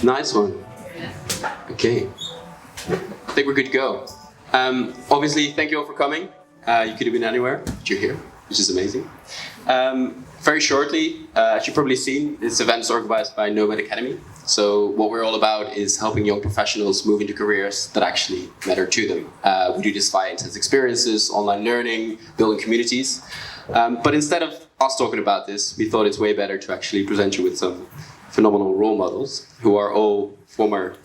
Nice one. Okay. I think we're good to go. Obviously, thank you all for coming. You could have been anywhere, but you're here, which is amazing. Very shortly, as you've probably seen, this event is organized by Nomad Academy. So what we're all about is helping young professionals move into careers that actually matter to them. We do this via intense experiences, online learning, building communities. But instead of us talking about this, we thought it's way better to actually present you with some phenomenal role models who are all former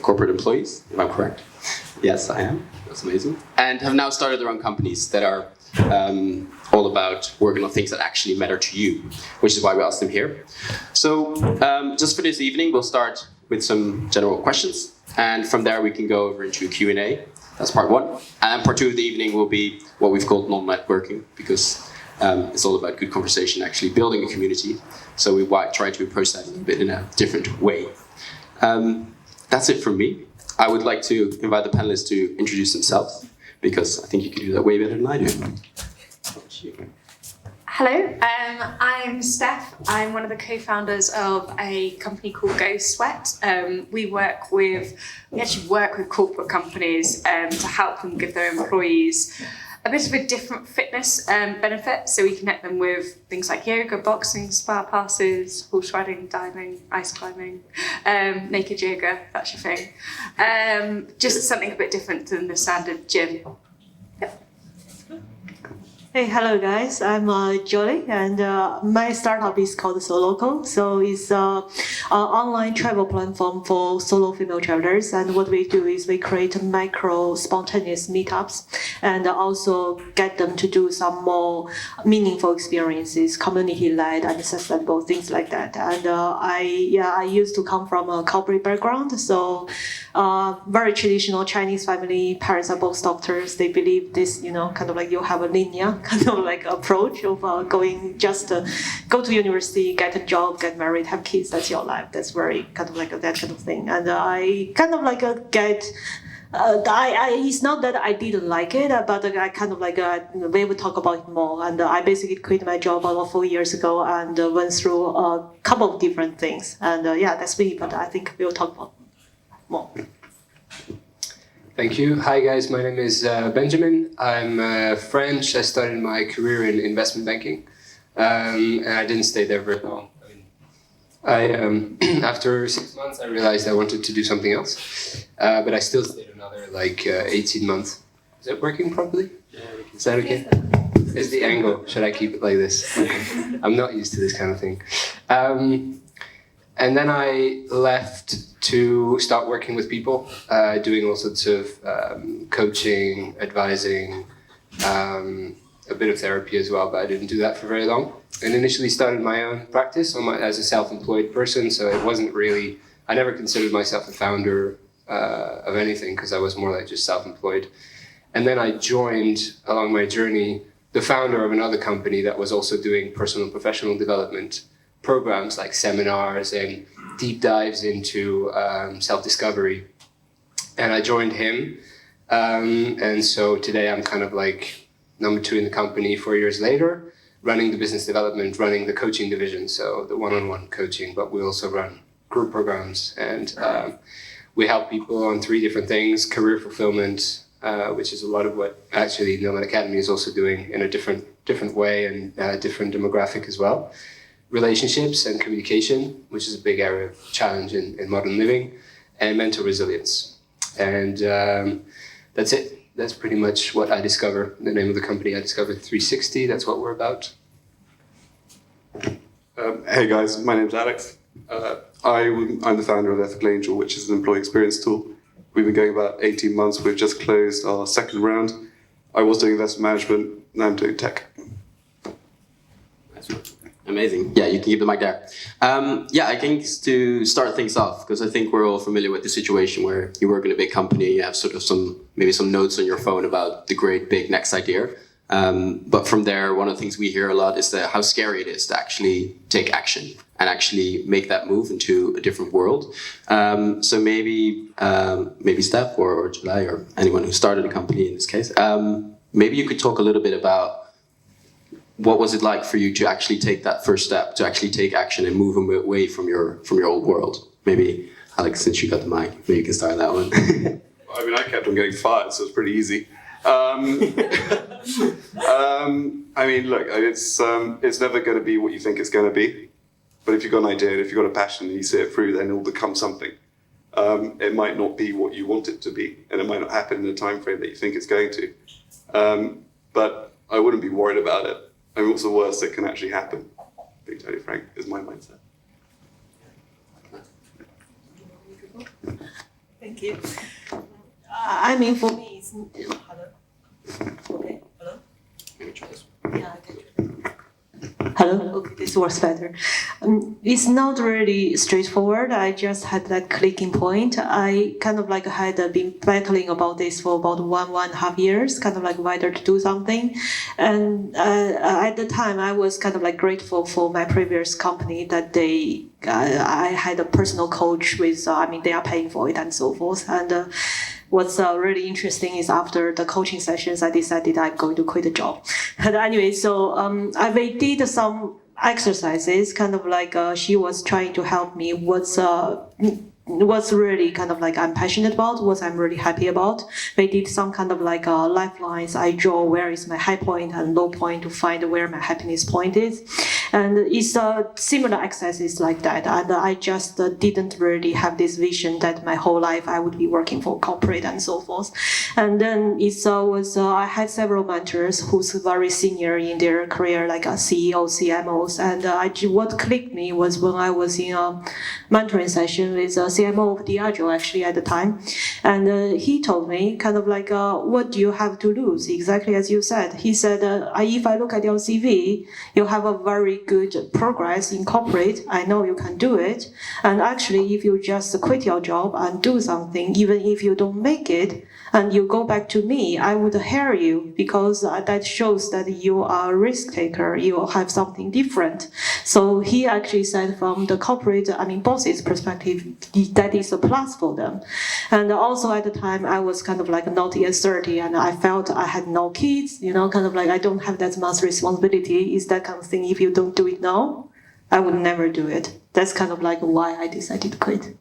corporate employees, if I'm correct. Yes, I am. That's amazing. And have now started their own companies that are all about working on things that actually matter to you, which is why we asked them here. So just for this evening, we'll start with some general questions. And from there, we can go over into Q&A. That's part one. And part two of the evening will be what we've called non-networking, because it's all about good conversation, actually building a community. So we try to approach that a little bit in a different way. That's it from me. I would like to invite the panelists to introduce themselves, because I think you can do that way better than I do. Hello, I'm Steph. I'm one of the co-founders of a company called Go Sweat. We actually work with corporate companies to help them give their employees a bit of a different fitness benefit. So we connect them with things like yoga, boxing, spa passes, horse riding, diving, ice climbing, naked yoga, that's your thing. Just something a bit different than the standard gym. Hey, hello guys, I'm Jolie, and my startup is called Soloco. So it's an online travel platform for solo female travelers, and what we do is we create micro spontaneous meetups and also get them to do some more meaningful experiences, community-led and sustainable, things like that. And I used to come from a corporate background, so very traditional Chinese family, parents are both doctors. They believe this, kind of like you have a linear kind of like approach of going just go to university, get a job, get married, have kids. That's your life. That's very kind of like that kind of thing. And I kind of like it's not that I didn't like it, but I kind of like we will talk about it more. And I basically quit my job about 4 years ago and went through a couple of different things. And that's me. But I think we'll talk about more. Thank you. Hi guys, my name is Benjamin. I'm French. I started my career in investment banking, and I didn't stay there very long. After 6 months, I realized I wanted to do something else, but I still stayed another 18 months. Is it working properly? Yeah. Is that okay? Is the angle? Should I keep it like this? I'm not used to this kind of thing. And then I left to start working with people, doing all sorts of coaching, advising, a bit of therapy as well, but I didn't do that for very long. And initially started my own practice as a self-employed person, so it wasn't really, I never considered myself a founder of anything because I was more like just self-employed. And then I joined, along my journey, the founder of another company that was also doing personal and professional development programs like seminars and deep dives into self-discovery. And I joined him. And so today I'm kind of like number 2 in the company 4 years later, running the business development, running the coaching division, so the one-on-one coaching, but we also run group programs. And we help people on 3 different things: career fulfillment, which is a lot of what actually Nomad Academy is also doing in a different way and different demographic as well. Relationships and communication, which is a big area of challenge in modern living, and mental resilience. And that's it. That's pretty much what I discover. The name of the company I discovered 360. That's what we're about. Hey guys, my name's Alex. I'm the founder of Ethical Angel, which is an employee experience tool. We've been going about 18 months. We've just closed our second round. I was doing investment management, now I'm doing tech. Amazing. Yeah, you can keep the mic there. I think to start things off, because I think we're all familiar with the situation where you work in a big company, you have sort of maybe some notes on your phone about the great big next idea. But from there, one of the things we hear a lot is how scary it is to actually take action and actually make that move into a different world. So maybe Steph or July or anyone who started a company in this case, maybe you could talk a little bit about what was it like for you to actually take that first step, to actually take action and move away from your old world? Maybe, Alex, since you got the mic, maybe you can start that one. I mean, I kept on getting fired, so it's pretty easy. I mean, look, it's never going to be what you think it's going to be. But if you've got an idea, and if you've got a passion and you see it through, then it'll become something. It might not be what you want it to be, and it might not happen in the time frame that you think it's going to. But I wouldn't be worried about it. I mean, what's the worst that can actually happen? Being totally frank, is my mindset. Thank you. I mean, for me, it's hello. Okay, hello. Maybe try this. Yeah, I can. Hello. Okay, this works better. It's not really straightforward. I just had that clicking point. I kind of like had been battling about this for about 1.5 years, kind of like whether to do something. And at the time, I was kind of like grateful for my previous company that I had a personal coach with, I mean, they are paying for it and so forth. And what's really interesting is after the coaching sessions, I decided I'm going to quit the job. But anyway, so we did some exercises, kind of like she was trying to help me what's really kind of like I'm passionate about, what I'm really happy about. We did some kind of like lifelines. I draw where is my high point and low point to find where my happiness point is. And it's similar exercises like that. And I just didn't really have this vision that my whole life I would be working for corporate and so forth. And then I had several mentors who's very senior in their career, like a CEO, CMOs. And what clicked me was when I was in a mentoring session with CMO of Diageo actually at the time. And he told me kind of like, what do you have to lose? Exactly as you said. He said, if I look at your CV, you have a very good progress in corporate. I know you can do it. And actually, if you just quit your job and do something, even if you don't make it, and you go back to me, I would hire you because that shows that you are a risk taker. You have something different. So he actually said from the corporate, boss's perspective, that is a plus for them. And also at the time, I was kind of like not yet 30 and I felt I had no kids, kind of like I don't have that much responsibility. Is that kind of thing, if you don't do it now, I would never do it. That's kind of like why I decided to quit.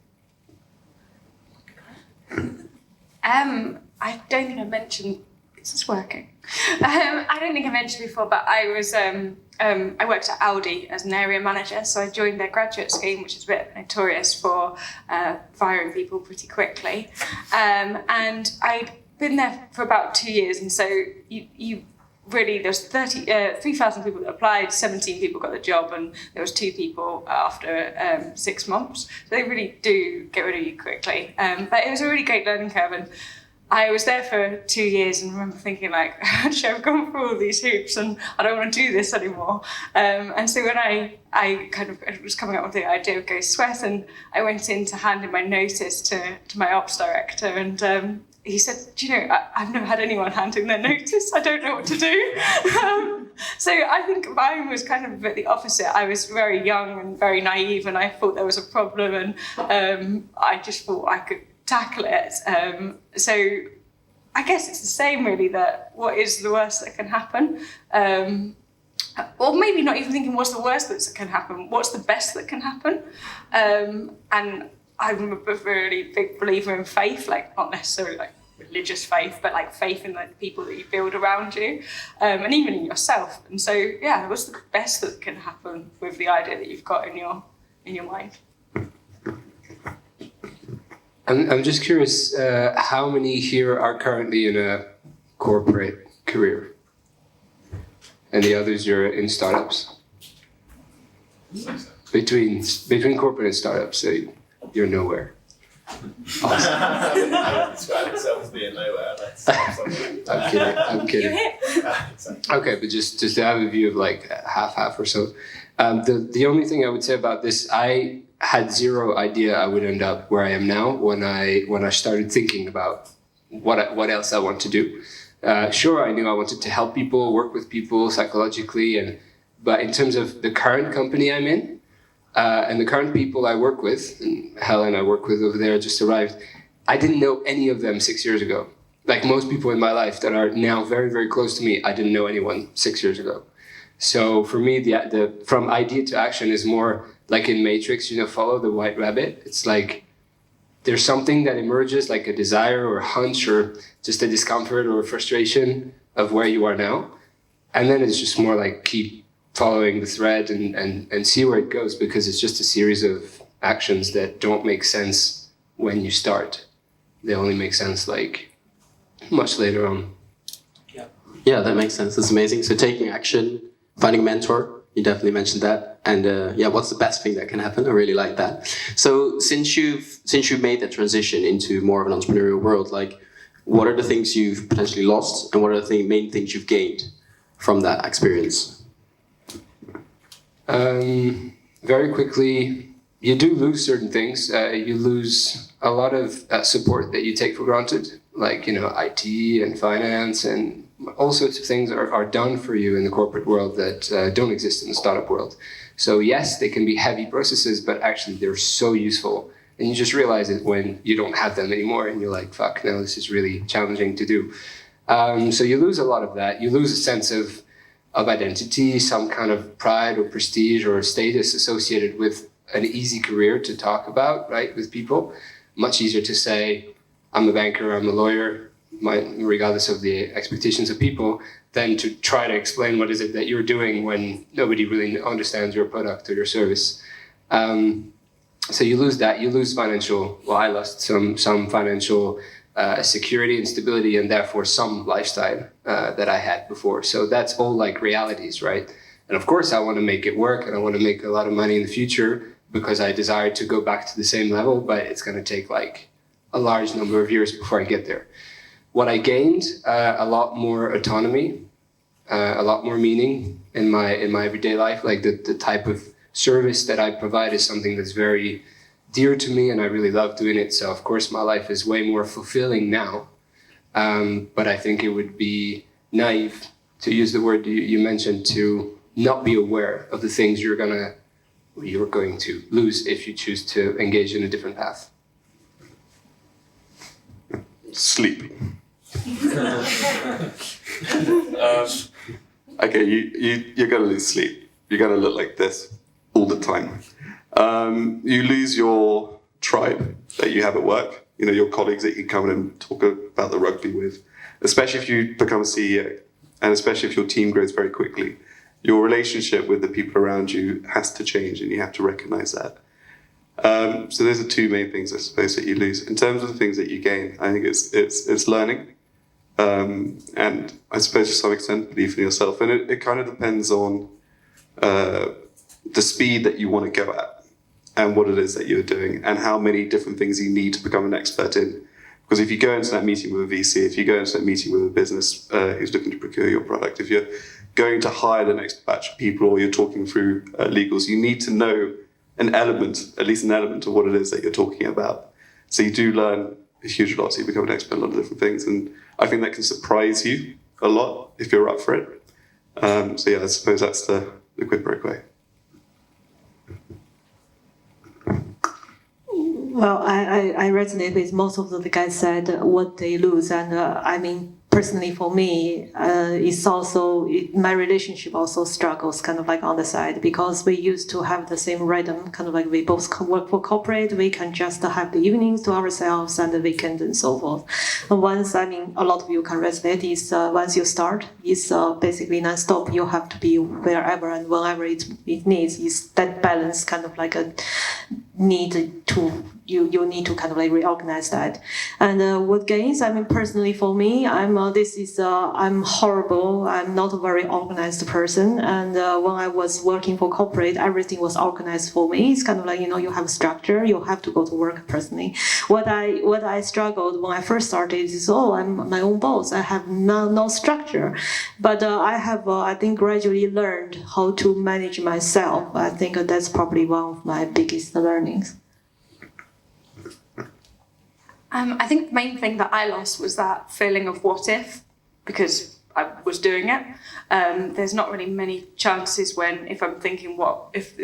I don't think I mentioned. Is this working? I don't think I mentioned before, but I was I worked at Audi as an area manager, so I joined their graduate scheme, which is a bit notorious for firing people pretty quickly. And I'd been there for about 2 years, and so you really, there's 3,000 people that applied, 17 people got the job, and there was 2 people after 6 months. So they really do get rid of you quickly. But it was a really great learning curve, and I was there for 2 years and remember thinking like, actually I've gone through all these hoops and I don't want to do this anymore. And so when I kind of was coming up with the idea of Go Sweat, and I went in to hand in my notice to my ops director, and he said, do you know, I've never had anyone handing their notice. I don't know what to do. So I think mine was kind of a bit the opposite. I was very young and very naive, and I thought there was a problem, and I just thought I could tackle it. So I guess it's the same really, that what is the worst that can happen? Or maybe not even thinking what's the worst that can happen, what's the best that can happen? And I'm a really big believer in faith, like not necessarily like religious faith, but like faith in like the people that you build around you, and even in yourself. And so, yeah, what's the best that can happen with the idea that you've got in your mind? I'm just curious, how many here are currently in a corporate career? And the others are in startups? Between corporate and startups, so you're nowhere. Awesome. I would describe myself as being nowhere. I'm kidding. You're here. Okay, but just to have a view of like half or so. The only thing I would say about this, I had zero idea I would end up where I am now when I started thinking about what else I want to do. Sure, I knew I wanted to help people, work with people psychologically, but in terms of the current company I'm in, and the current people I work with, and Helen I work with over there just arrived, I didn't know any of them 6 years ago. Like most people in my life that are now very, very close to me, I didn't know anyone 6 years ago. So for me, the from idea to action is more like in Matrix, follow the white rabbit. It's like there's something that emerges, like a desire or a hunch or just a discomfort or a frustration of where you are now. And then it's just more like keep following the thread and see where it goes, because it's just a series of actions that don't make sense when you start. They only make sense like much later on. Yeah, that makes sense. That's amazing. So taking action, finding a mentor, you definitely mentioned that. And what's the best thing that can happen? I really like that. So since you've made that transition into more of an entrepreneurial world, like what are the things you've potentially lost and what are the main things you've gained from that experience? Very quickly, you do lose certain things. You lose a lot of support that you take for granted, like IT and finance and all sorts of things are done for you in the corporate world that don't exist in the startup world. So yes, they can be heavy processes, but actually they're so useful. And you just realize it when you don't have them anymore and you're like, fuck, no, this is really challenging to do. So you lose a lot of that. You lose a sense of identity, some kind of pride or prestige or status associated with an easy career to talk about, right, with people. Much easier to say, I'm a banker, I'm a lawyer, regardless of the expectations of people, than to try to explain what is it that you're doing when nobody really understands your product or your service. So you lose that. You lose financial. Well, I lost some financial security and stability, and therefore some lifestyle that I had before. So that's all like realities, right? And of course, I want to make it work, and I want to make a lot of money in the future because I desire to go back to the same level. But it's going to take like a large number of years before I get there. What I gained, a lot more autonomy, a lot more meaning in my everyday life. Like the type of service that I provide is something that's very dear to me, and I really love doing it. So of course my life is way more fulfilling now. But I think it would be naive to use the word you mentioned to not be aware of the things you're going to lose if you choose to engage in a different path. Sleep. Okay, you're going to lose sleep. You're going to look like this all the time. You lose your tribe that you have at work, your colleagues that you come in and talk about the rugby with, especially if you become a CEO, and especially if your team grows very quickly. Your relationship with the people around you has to change, and you have to recognize that. So those are two main things, I suppose, that you lose. In terms of the things that you gain, I think it's learning, and I suppose to some extent belief in yourself. And it kind of depends on the speed that you want to go at, and what it is that you're doing, and how many different things you need to become an expert in. Because if you go into that meeting with a VC, if you go into that meeting with a business who's looking to procure your product, if you're going to hire the next batch of people, or you're talking through legals, you need to know at least an element of what it is that you're talking about. So you do learn a huge lot, so you become an expert in a lot of different things. And I think that can surprise you a lot if you're up for it. So yeah, I suppose that's the quid pro quo. Well, I resonate with most of the guys said what they lose, and personally for me, it's also my relationship also struggles kind of like on the side, because we used to have the same rhythm, kind of like we both work for corporate, we can just have the evenings to ourselves and the weekend and so forth. And once, a lot of you can resonate, is once you start, it's basically non-stop. You have to be wherever and whenever it needs. Is that balance kind of like a need to you need to kind of like reorganize that. And what gains? Personally for me, I'm horrible. I'm not a very organized person. And when I was working for corporate, everything was organized for me. It's kind of like, you have structure. You have to go to work personally. What I struggled when I first started is, I'm my own boss. I have no structure. But I have, I think, gradually learned how to manage myself. I think that's probably one of my biggest learnings. I think the main thing that I lost was that feeling of what if, because I was doing it. There's not really many chances when, if I'm thinking, what if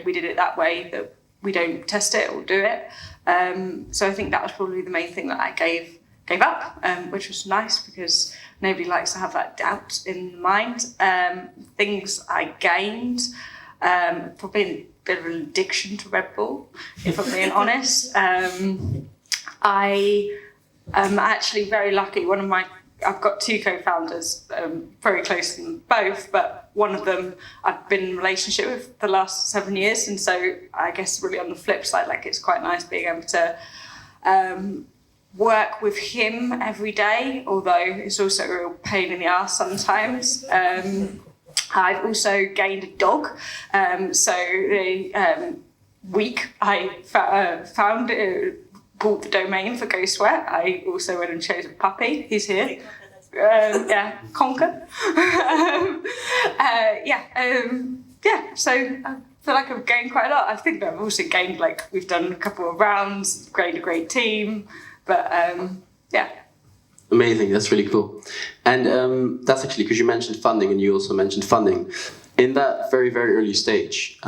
we did it that way, that we don't test it or do it. So I think that was probably the main thing that I gave up, which was nice, because nobody likes to have that doubt in the mind. Things I gained, probably a bit of an addiction to Red Bull, if I'm being honest. I am actually very lucky. I've got two co-founders, very close to them both, but one of them I've been in a relationship with the last 7 years, and so I guess really on the flip side, like it's quite nice being able to work with him every day, although it's also a real pain in the ass sometimes. I've also gained a dog, so the week I found bought the domain for Go Sweat. I also went and chose a puppy. He's here. Conquer. So I feel like I've gained quite a lot. I think that I've also gained, like, we've done a couple of rounds, gained a great team, but yeah. Amazing, that's really cool. And that's actually because you mentioned funding and you also mentioned funding. In that very, very early stage,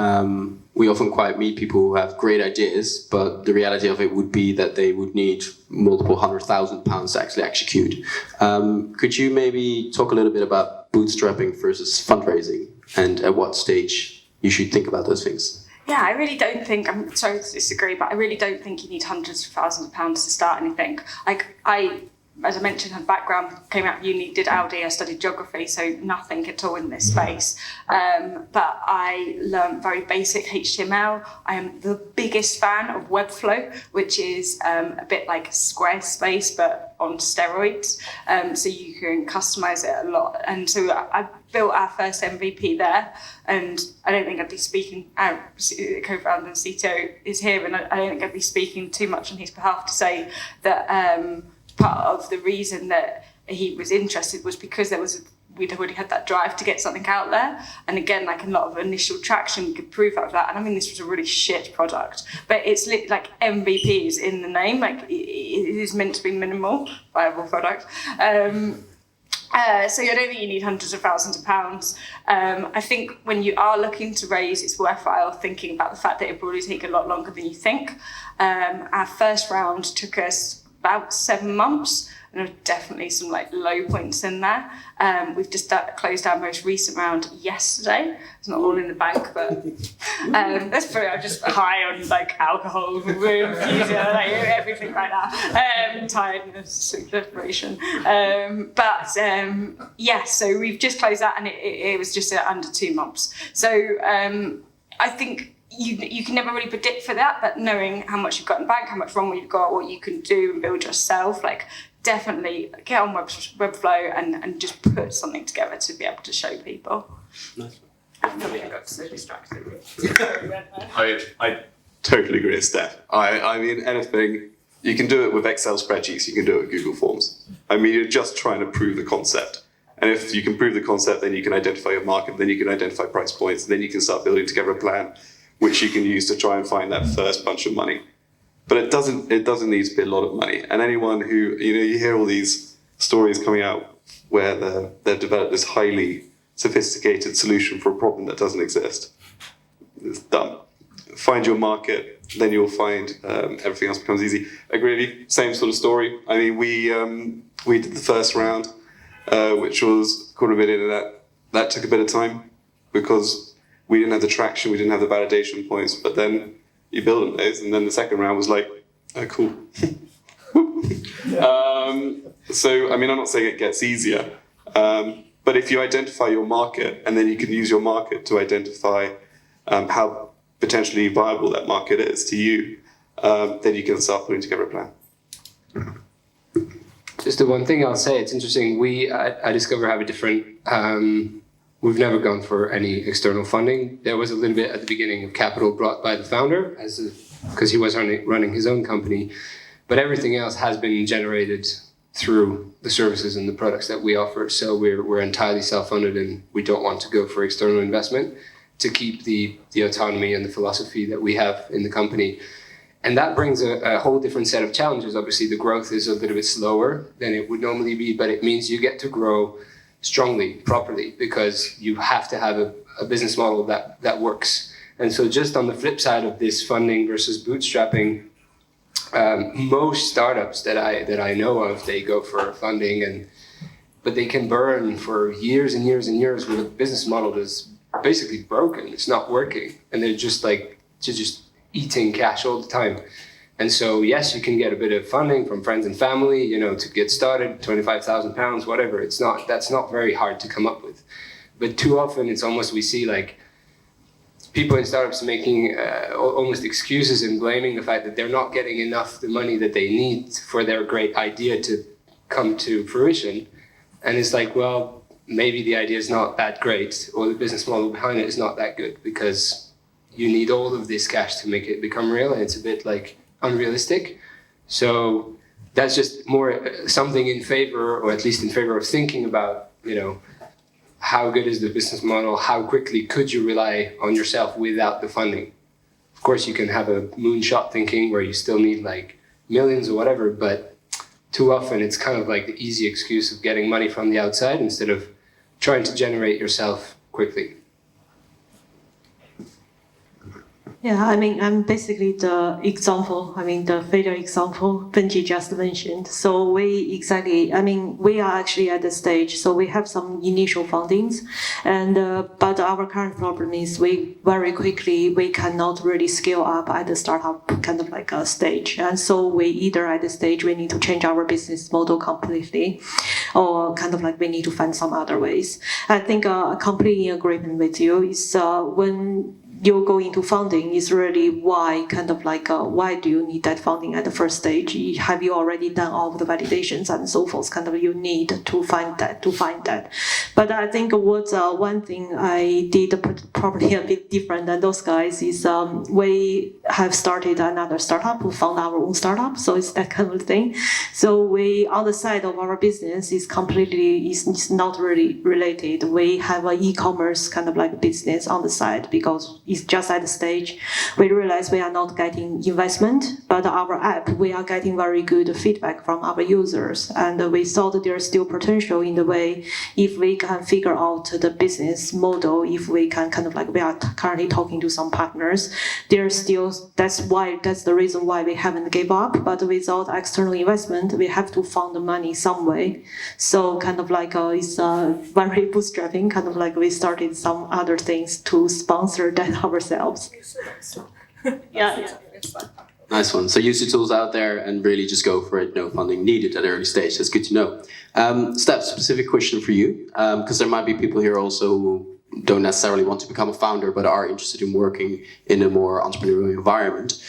we often quite meet people who have great ideas, but the reality of it would be that they would need multiple £100,000 to actually execute. Could you maybe talk a little bit about bootstrapping versus fundraising and at what stage you should think about those things? Yeah, I really don't think, I'm sorry to disagree, but I really don't think you need hundreds of thousands of pounds to start anything. Like, as I mentioned, her background, came out of uni, did Audi, I studied geography, so nothing at all in this space. But I learned very basic HTML. I am the biggest fan of Webflow, which is a bit like Squarespace, but on steroids. So you can customize it a lot. And so I built our first MVP there. And I don't think I'd be speaking, co-founder and CTO is here, and I don't think I'd be speaking too much on his behalf to say that part of the reason that he was interested was because we'd already had that drive to get something out there. And again, like a lot of initial traction, we could prove out of that. And I mean, this was a really shit product, but it's like MVP is in the name, like it is meant to be minimal viable product. So I don't think you need hundreds of thousands of pounds. I think when you are looking to raise, it's worthwhile thinking about the fact that it probably take a lot longer than you think. Our first round took us about 7 months, and there are definitely some like low points in there. We've just closed our most recent round yesterday. It's not all in the bank, but that's probably I'm just high on like alcohol, like everything like that. Tiredness, sleep deprivation. So we've just closed that, and it was just under 2 months. So I think you can never really predict for that, but knowing how much you've got in the bank, how much runway you've got, what you can do and build yourself, like definitely get on Webflow and just put something together to be able to show people. Nice. I got so distracted. I totally agree with Steph. I mean, anything, you can do it with Excel spreadsheets, you can do it with Google Forms. I mean, you're just trying to prove the concept. And if you can prove the concept, then you can identify your market, then you can identify price points, and then you can start building together a plan which you can use to try and find that first bunch of money. But it doesn't need to be a lot of money. And anyone who, you hear all these stories coming out where they've developed this highly sophisticated solution for a problem that doesn't exist. It's dumb. Find your market, then you'll find everything else becomes easy. Agree with you, same sort of story. I mean, we did the first round, which was $250,000 in that took a bit of time because we didn't have the traction, we didn't have the validation points, but then you build on those, and then the second round was like, oh, cool. So, I mean, I'm not saying it gets easier, but if you identify your market, and then you can use your market to identify how potentially viable that market is to you, then you can start putting together a plan. Just the one thing I'll say, it's interesting, I Discover have a different, we've never gone for any external funding. There was a little bit at the beginning of capital brought by the founder, because he was running his own company, but everything else has been generated through the services and the products that we offer. So we're entirely self-funded, and we don't want to go for external investment to keep the autonomy and the philosophy that we have in the company. And that brings a whole different set of challenges. Obviously, the growth is a little bit slower than it would normally be, but it means you get to grow strongly, properly, because you have to have a business model that works. And so just on the flip side of this funding versus bootstrapping, most startups that I know of, they go for funding, but they can burn for years and years and years with a business model that's basically broken. It's not working, and they're just eating cash all the time. And so, yes, you can get a bit of funding from friends and family, you know, to get started, £25,000, whatever. That's not very hard to come up with. But too often, it's almost, we see like people in startups making almost excuses and blaming the fact that they're not getting enough the money that they need for their great idea to come to fruition. And it's like, well, maybe the idea is not that great, or the business model behind it is not that good, because you need all of this cash to make it become real, and it's a bit like unrealistic. So that's just more something in favor, or at least in favor of thinking about, you know, how good is the business model? How quickly could you rely on yourself without the funding? Of course, you can have a moonshot thinking where you still need like millions or whatever, but too often it's kind of like the easy excuse of getting money from the outside instead of trying to generate yourself quickly. Yeah, I mean, I'm basically the example, the failure example Benji just mentioned. So we are actually at the stage, so we have some initial fundings, and but our current problem is we cannot really scale up at the startup kind of like a stage. And so we either at the stage we need to change our business model completely, or kind of like we need to find some other ways. I think completely in agreement with you is when you go into funding is really why do you need that funding at the first stage? Have you already done all of the validations and so forth? Kind of you need to find that. But I think what one thing I did probably a bit different than those guys is we have started another startup. We found our own startup, so it's that kind of thing. So we on the side of our business is not really related. We have an e-commerce kind of like business on the side because it's just at the stage we realize we are not getting investment, but our app, we are getting very good feedback from our users. And we thought there's still potential in the way if we can figure out the business model, if we can kind of like, we are currently talking to some partners, that's the reason why we haven't gave up. But without external investment, we have to find the money some way. So kind of like it's very bootstrapping, kind of like we started some other things to sponsor that ourselves. Yeah. Nice one. So use the tools out there and really just go for it. No funding needed at an early stage. That's good to know. Steph, specific question for you, because there might be people here also who don't necessarily want to become a founder, but are interested in working in a more entrepreneurial environment.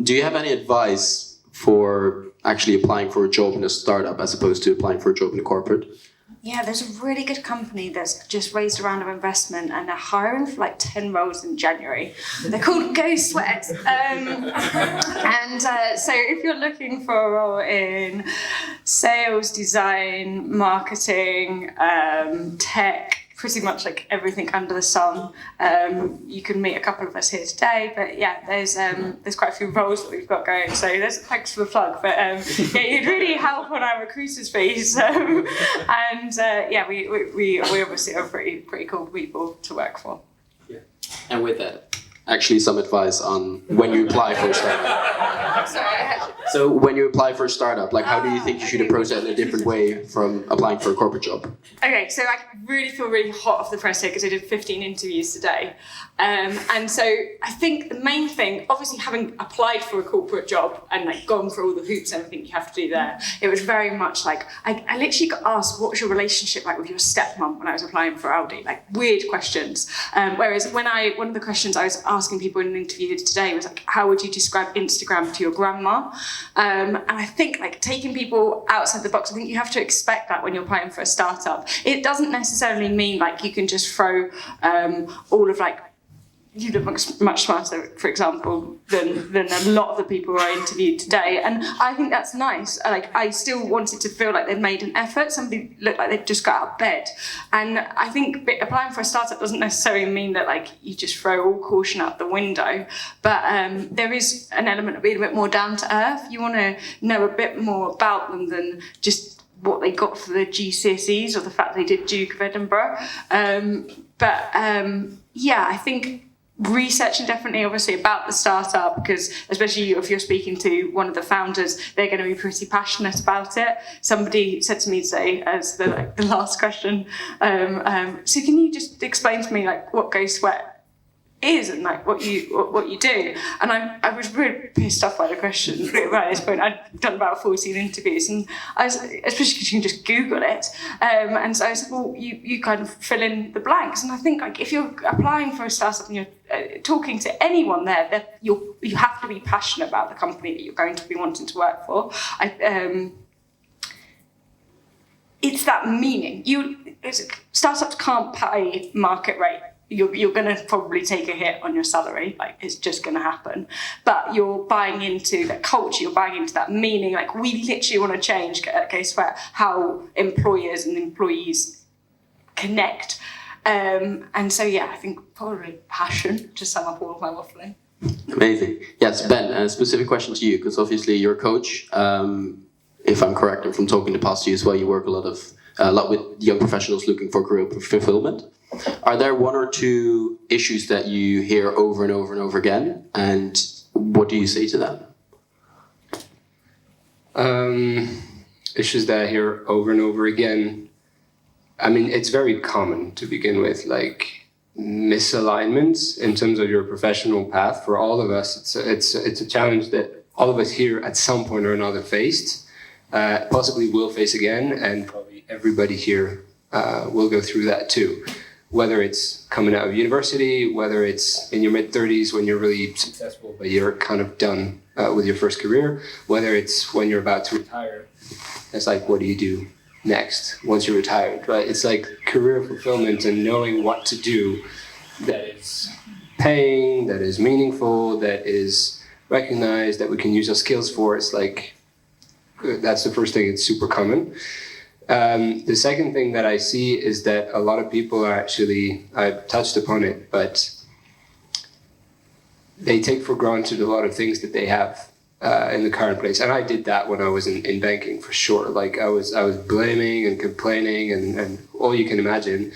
Do you have any advice for actually applying for a job in a startup as opposed to applying for a job in a corporate? Yeah, there's a really good company that's just raised a round of investment and they're hiring for like 10 roles in January. They're called Go Sweat. So if you're looking for a role in sales, design, marketing, tech, pretty much like everything under the sun. You can meet a couple of us here today, but yeah, there's quite a few roles that we've got going. So thanks for the plug. But yeah, you'd really help on our recruiters fees. We obviously are pretty cool people to work for. Yeah. And with that, actually some advice on when you apply for a startup. So when you apply for a startup, like how do you think you should approach that in a different way from applying for a corporate job? Okay, so I really feel really hot off the press here because I did 15 interviews today. And so I think the main thing, obviously having applied for a corporate job and like gone through all the hoops and everything you have to do there, it was very much like, I literally got asked, what was your relationship like with your stepmom when I was applying for Aldi? Like weird questions. Whereas one of the questions I was asking people in an interview today was like, how would you describe Instagram to your grandma? And I think like taking people outside the box, I think you have to expect that when you're applying for a startup. It doesn't necessarily mean like you can just throw all of like, you look much smarter, for example, than a lot of the people I interviewed today. And I think that's nice. Like, I still wanted to feel like they'd made an effort. Somebody looked like they'd just got out of bed. And I think applying for a startup doesn't necessarily mean that like you just throw all caution out the window. But there is an element of being a bit more down to earth. You want to know a bit more about them than just what they got for the GCSEs or the fact they did Duke of Edinburgh. Yeah, I think researching definitely obviously about the startup, because especially if you're speaking to one of the founders, they're going to be pretty passionate about it. Somebody said to me today as the last question, so can you just explain to me like what Go Sweat is and like what you do? And I was really pissed off by the question at this point. I'd done about 14 interviews, and I was, especially because you can just Google it, and so I said, well, you kind of fill in the blanks. And I think like if you're applying for a startup and you're talking to anyone there, that you have to be passionate about the company that you're going to be wanting to work for. It's that meaning. Startups can't pay market rate. You're going to probably take a hit on your salary, like it's just going to happen. But you're buying into that culture, you're buying into that meaning. Like we literally want to change at Go Sweat how employers and employees connect. And so yeah, I think probably passion to sum up all of my waffling. Amazing. Yes, Ben, a specific question to you, because obviously you're a coach. If I'm correct, and from talking to past you as well, you work a lot with young professionals looking for career fulfillment. Are there one or two issues that you hear over and over and over again, and what do you say to them? Issues that I hear over and over again. I mean, it's very common to begin with, like misalignments in terms of your professional path. For all of us, it's a challenge that all of us here at some point or another faced, possibly will face again, and probably everybody here will go through that too. Whether it's coming out of university, whether it's in your mid-30s when you're really successful, but you're kind of done with your first career, whether it's when you're about to retire. It's like, what do you do next once you're retired, right? It's like career fulfillment and knowing what to do that is paying, that is meaningful, that is recognized, that we can use our skills for. It's like, that's the first thing. It's super common. The second thing that I see is that a lot of people are actually, I've touched upon it, but they take for granted a lot of things that they have in the current place. And I did that when I was in banking, for sure. Like I was blaming and complaining and all you can imagine.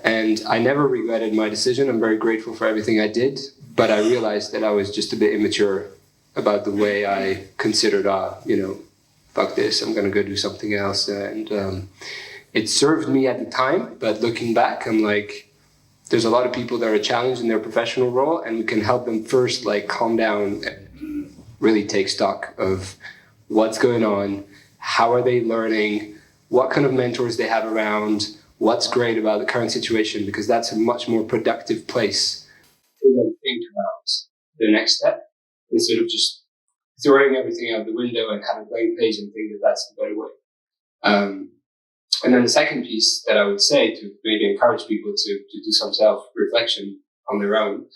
And I never regretted my decision. I'm very grateful for everything I did, but I realized that I was just a bit immature about the way I considered, fuck this, I'm going to go do something else. And it served me at the time, but looking back, I'm like, there's a lot of people that are challenged in their professional role, and we can help them first, like, calm down and really take stock of what's going on, how are they learning, what kind of mentors they have around, what's great about the current situation, because that's a much more productive place to then think about the next step instead of just throwing everything out the window and having a blank page and think that that's the better way. And then the second piece that I would say to maybe encourage people to do some self-reflection on their own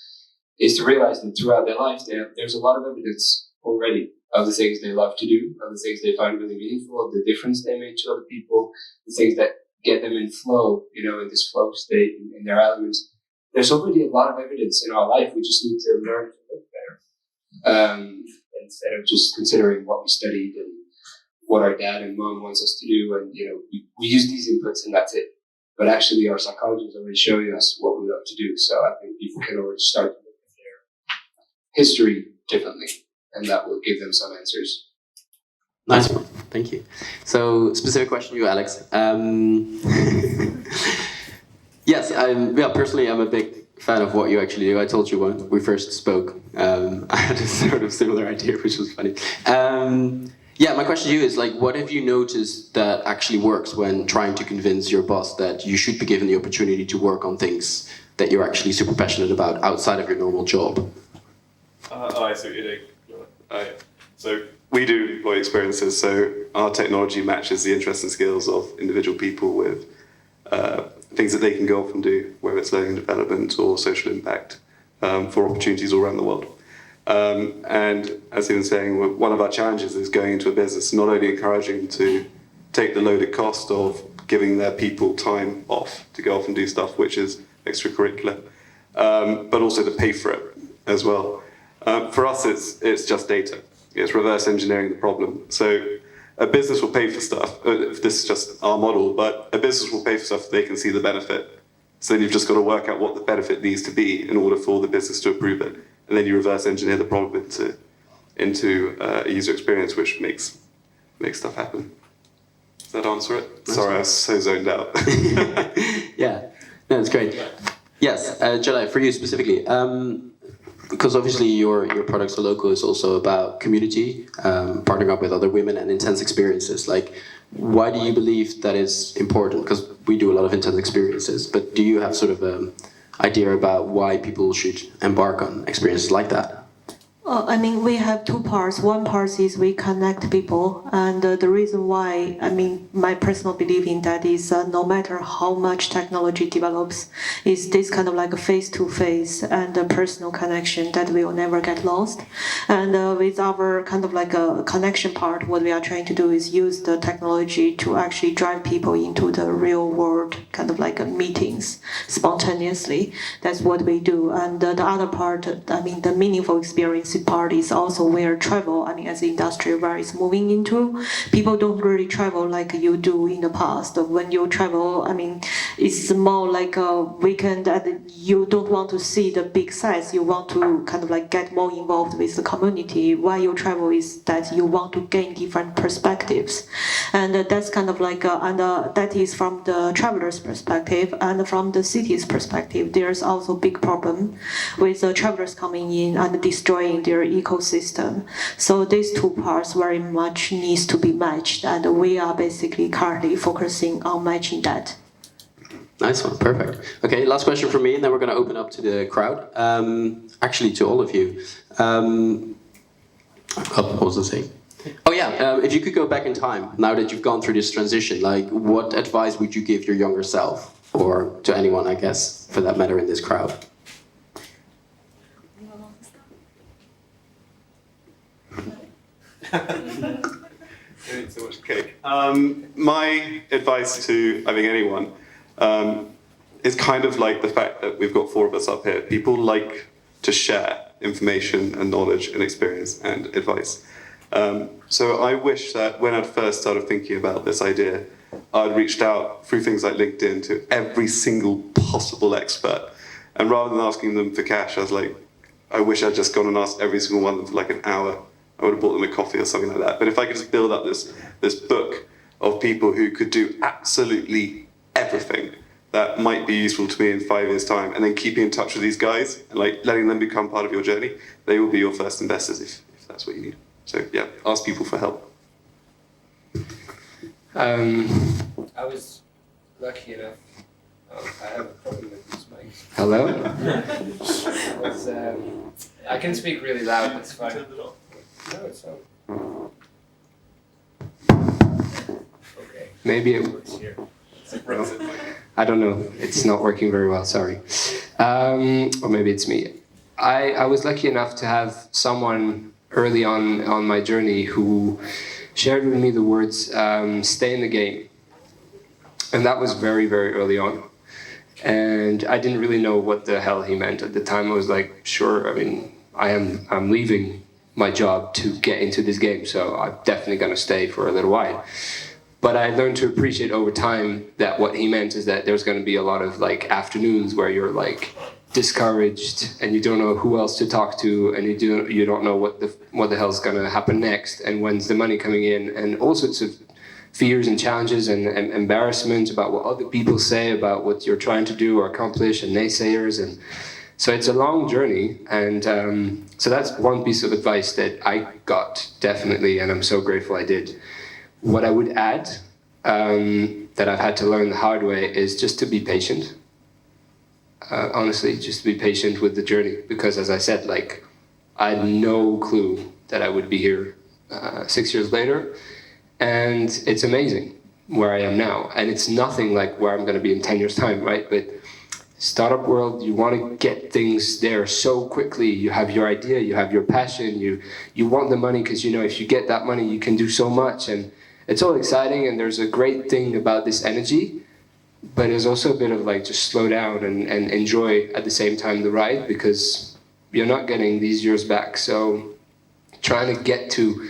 is to realize that throughout their life, there's a lot of evidence already of the things they love to do, of the things they find really meaningful, of the difference they make to other people, the things that get them in flow, in this flow state, in their elements. There's already a lot of evidence in our life. We just need to learn to look better. Instead of just considering what we studied and what our dad and mom wants us to do. And, we use these inputs and that's it. But actually our psychology is already showing us what we love to do. So I think people can already start to look at their history differently, and that will give them some answers. Nice one. Thank you. So, specific question to you, Alex. Yes, personally, I'm a big fan of what you actually do. I told you when we first spoke, I had a sort of similar idea, which was funny. My question to you is, what have you noticed that actually works when trying to convince your boss that you should be given the opportunity to work on things that you're actually super passionate about outside of your normal job? I see what you're doing. So we do employee experiences, so our technology matches the interests and skills of individual people with things that they can go off and do, whether it's learning and development or social impact for opportunities all around the world. And as he was saying, one of our challenges is going into a business, not only encouraging them to take the loaded cost of giving their people time off to go off and do stuff which is extracurricular, but also to pay for it as well. For us, it's just data. It's reverse engineering the problem. So a business will pay for stuff, if this is just our model, but a business will pay for stuff if they can see the benefit So then you've just got to work out what the benefit needs to be in order for the business to approve it. And then you reverse engineer the problem into a user experience which makes stuff happen. Does that answer it? Sorry, I was so zoned out. Yeah, no, it's great. Yes, Jalai, for you specifically, because obviously your product So Local is also about community, partnering up with other women and intense experiences. Like, why do you believe that is important? Because we do a lot of intense experiences, but do you have sort of an idea about why people should embark on experiences like that? I mean, we have two parts. One part is we connect people, and the reason why, I mean, my personal belief in that is no matter how much technology develops, is this kind of like a face-to-face and a personal connection that will never get lost. And with our kind of like a connection part, what we are trying to do is use the technology to actually drive people into the real world, kind of like meetings spontaneously. That's what we do. And the other part, I mean, the meaningful experience part is also where travel, I mean, as the industry where it's moving into. People don't really travel like you do in the past. When you travel, I mean, it's more like a weekend and you don't want to see the big sights. You want to kind of like get more involved with the community. Why you travel is that you want to gain different perspectives. And that's kind of like, that is from the traveler's perspective. And from the city's perspective, there's also a big problem with the travelers coming in and destroying their ecosystem. So these two parts very much needs to be matched, and we are basically currently focusing on matching that. Nice one, perfect. Okay, last question from me, and then we're going to open up to the crowd. Actually, to all of you. What was I saying? Oh yeah, if you could go back in time, now that you've gone through this transition, like what advice would you give your younger self, or to anyone, I guess, for that matter, in this crowd? Eating so much cake. My advice to, I think, anyone is kind of like the fact that we've got four of us up here. People like to share information and knowledge and experience and advice. So I wish that when I'd first started thinking about this idea, I'd reached out through things like LinkedIn to every single possible expert. And rather than asking them for cash, I was like, I wish I'd just gone and asked every single one of them for like an hour. I would have bought them a coffee or something like that. But if I could just build up this book of people who could do absolutely everything that might be useful to me in 5 years' time, and then keeping in touch with these guys and like letting them become part of your journey, they will be your first investors if that's what you need. So yeah, ask people for help. I was lucky enough. I have a problem with this mic. Hello? I can speak really loud, that's fine. No, it's not. Okay. Maybe it works here. I don't know. It's not working very well, sorry. Or maybe it's me. I was lucky enough to have someone early on my journey who shared with me the words, stay in the game. And that was very, very early on. And I didn't really know what the hell he meant at the time. I was like, sure, I mean, I'm leaving my job to get into this game, so I'm definitely gonna stay for a little while. But I learned to appreciate over time that what he meant is that there's gonna be a lot of like afternoons where you're like discouraged and you don't know who else to talk to, and you don't know what the hell's gonna happen next, and when's the money coming in, and all sorts of fears and challenges and embarrassment about what other people say about what you're trying to do or accomplish, and naysayers. And so it's a long journey, and so that's one piece of advice that I got, definitely, and I'm so grateful I did. What I would add, that I've had to learn the hard way, is just to be patient. Honestly, just to be patient with the journey, because as I said, like, I had no clue that I would be here 6 years later, and it's amazing where I am now, and it's nothing like where I'm going to be in 10 years' time, right? But startup world, you want to get things there so quickly. You have your idea, you have your passion, you want the money because you know if you get that money, you can do so much, and it's all exciting, and there's a great thing about this energy, but there's also a bit of like just slow down and enjoy at the same time the ride, because you're not getting these years back. So trying to get to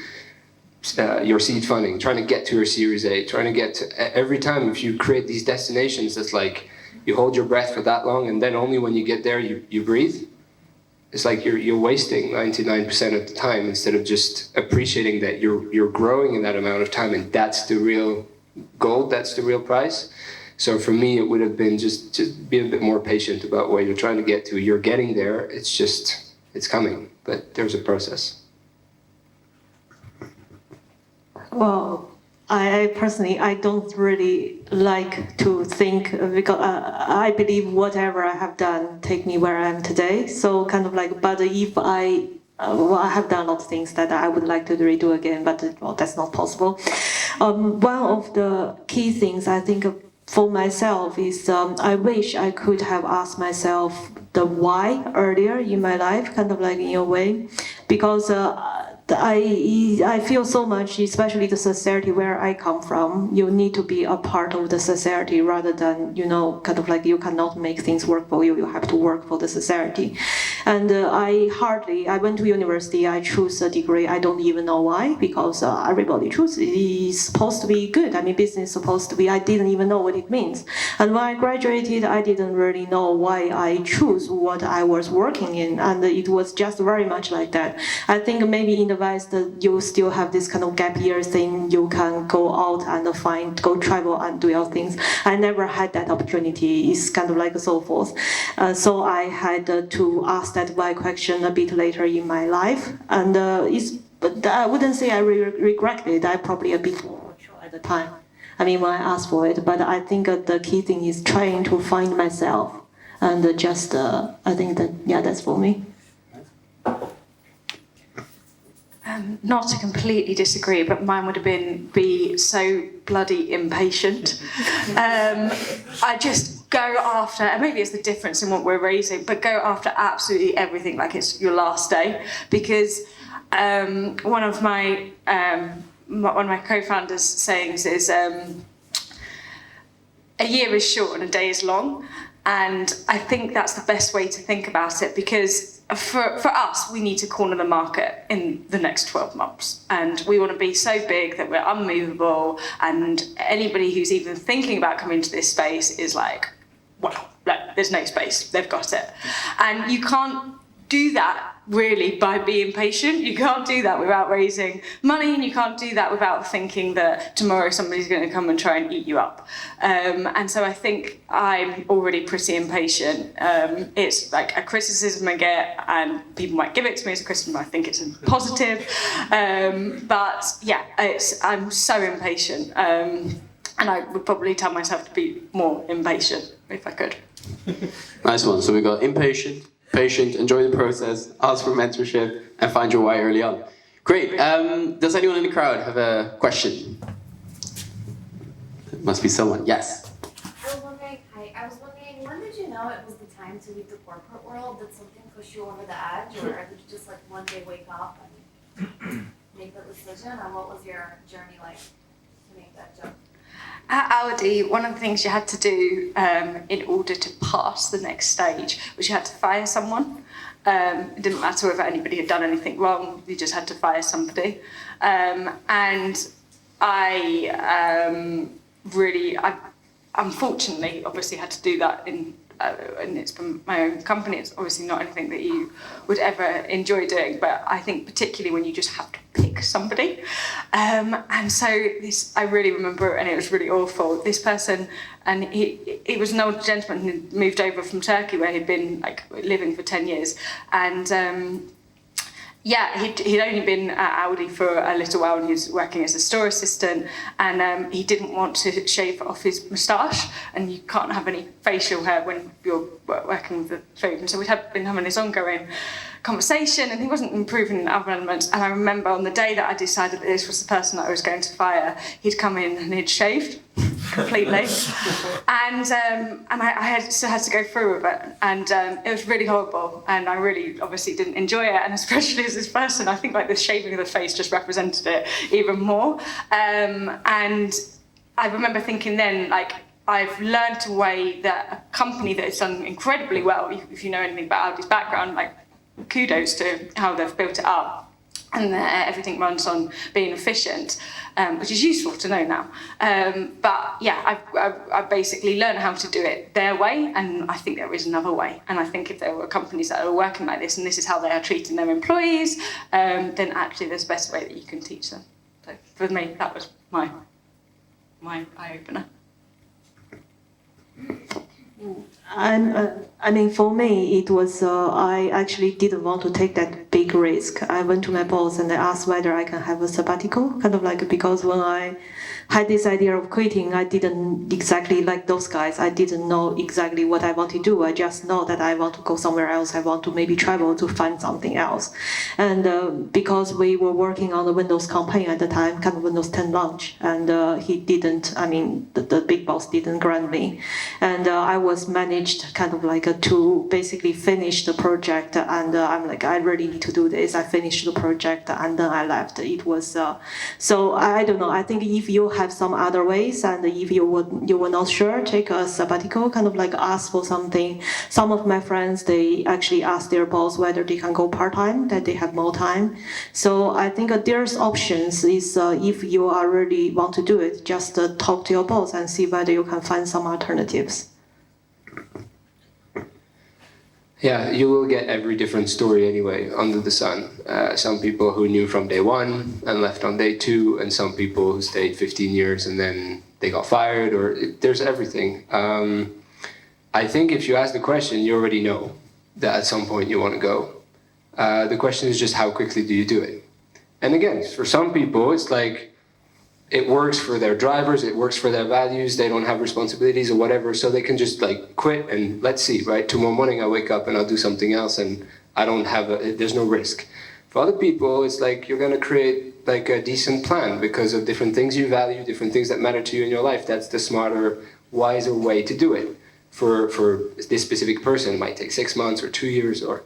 your seed funding, trying to get to your Series A, trying to get to every time if you create these destinations, that's like you hold your breath for that long, and then only when you get there you breathe. It's like you're wasting 99% of the time instead of just appreciating that you're growing in that amount of time, and that's the real gold, that's the real prize. So for me, it would have been just be a bit more patient about where you're trying to get to. You're getting there. It's coming, but there's a process. Well, I personally, I don't really like to think, because I believe whatever I have done take me where I am today. So kind of like, but if I have done a lot of things that I would like to redo again, but well, that's not possible. One of the key things I think for myself is I wish I could have asked myself the why earlier in my life, kind of like in a way, because I feel so much, especially the society where I come from, you need to be a part of the society rather than, kind of like you cannot make things work for you, you have to work for the society. And I went to university, I chose a degree, I don't even know why, because everybody chooses, it's supposed to be good. I mean, business is supposed to be, I didn't even know what it means. And when I graduated, I didn't really know why I chose what I was working in, and it was just very much like that. I think maybe in the West, you still have this kind of gap year thing, you can go out and go travel and do your things. I never had that opportunity, it's kind of like so forth. So I had to ask that why question a bit later in my life, and but I wouldn't say I regret it. I probably a bit more mature at the time. I mean, when I asked for it, but I think the key thing is trying to find myself, and I think that that's for me. Not to completely disagree, but mine would have be so bloody impatient. I just go after, and maybe it's the difference in what we're raising, but go after absolutely everything like it's your last day. Because one of my co-founders' sayings is, a year is short and a day is long. And I think that's the best way to think about it, because for us, we need to corner the market in the next 12 months. And we want to be so big that we're unmovable. And anybody who's even thinking about coming to this space is like, wow, there's no space, they've got it. And you can't do that really by being patient. You can't do that without raising money, and you can't do that without thinking that tomorrow somebody's going to come and try and eat you up. And so I think I'm already pretty impatient. It's like a criticism I get, and people might give it to me as a criticism. I think it's a positive. But yeah, I'm so impatient. And I would probably tell myself to be more impatient if I could. Nice one. So we got impatient, patient, enjoy the process, ask for mentorship, and find your why early on. Great. Does anyone in the crowd have a question? There must be someone. Yes. I was wondering, when did you know it was the time to leave the corporate world? Did something push you over the edge, or did you just like one day wake up and make that decision? And what was your journey like to make that jump? At Audi, one of the things you had to do in order to pass the next stage was you had to fire someone. It didn't matter whether anybody had done anything wrong, you just had to fire somebody. And I unfortunately obviously had to do that and it's from my own company. It's obviously not anything that you would ever enjoy doing, but I think particularly when you just have to pick somebody. And so I really remember, and it was really awful, this person, and he was an old gentleman who moved over from Turkey where he'd been like living for 10 years. And he'd only been at Audi for a little while, and he was working as a store assistant, and he didn't want to shave off his moustache, and you can't have any facial hair when you're working with the food. And so we'd been having this ongoing conversation, and he wasn't improving in other elements. And I remember on the day that I decided that this was the person that I was going to fire, he'd come in and he'd shaved completely. And I still had to go through with it, and it was really horrible, and I really obviously didn't enjoy it, and especially as this person, I think like the shaving of the face just represented it even more. And I remember thinking then, like, I've learned a way that a company that has done incredibly well, if you know anything about Audi's background, like, kudos to how they've built it up. and everything runs on being efficient, which is useful to know now. But yeah, I've basically learned how to do it their way, and I think there is another way. And I think if there were companies that are working like this, and this is how they are treating their employees, then actually there's a better way that you can teach them. So for me, that was my eye-opener. I mean, for me, it was, I actually didn't want to take that big risk. I went to my boss and I asked whether I can have a sabbatical, kind of like, because when I had this idea of quitting, I didn't exactly like those guys. I didn't know exactly what I want to do. I just know that I want to go somewhere else. I want to maybe travel to find something else. And because we were working on the Windows campaign at the time, kind of Windows 10 launch, and he didn't, I mean, the big boss didn't grant me. And I was managed kind of like to basically finish the project. And I'm like, I really need to do this. I finished the project and then I left. It was, so I don't know. I think if you have some other ways, and if you were not sure, take a sabbatical, kind of like ask for something. Some of my friends, they actually ask their boss whether they can go part-time, that they have more time. So I think there's options. Is if you are really want to do it, just talk to your boss and see whether you can find some alternatives. Yeah, you will get every different story anyway under the sun. Some people who knew from day one and left on day two, and some people who stayed 15 years and then they got fired, or there's everything. I think if you ask the question, you already know that at some point you want to go. The question is just how quickly do you do it? And again, for some people, it's like, it works for their drivers, it works for their values, they don't have responsibilities or whatever, so they can just like quit and let's see, right? Tomorrow morning I wake up and I'll do something else and I don't have, there's no risk. For other people, it's like you're gonna create like a decent plan because of different things you value, different things that matter to you in your life. That's the smarter, wiser way to do it. For this specific person, it might take 6 months or 2 years or,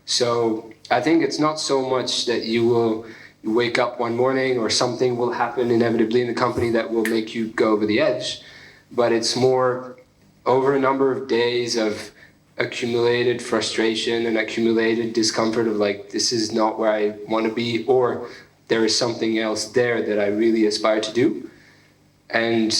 so I think it's not so much that you will wake up one morning or something will happen inevitably in the company that will make you go over the edge, but it's more over a number of days of accumulated frustration and accumulated discomfort of like, this is not where I want to be, or there is something else there that I really aspire to do. And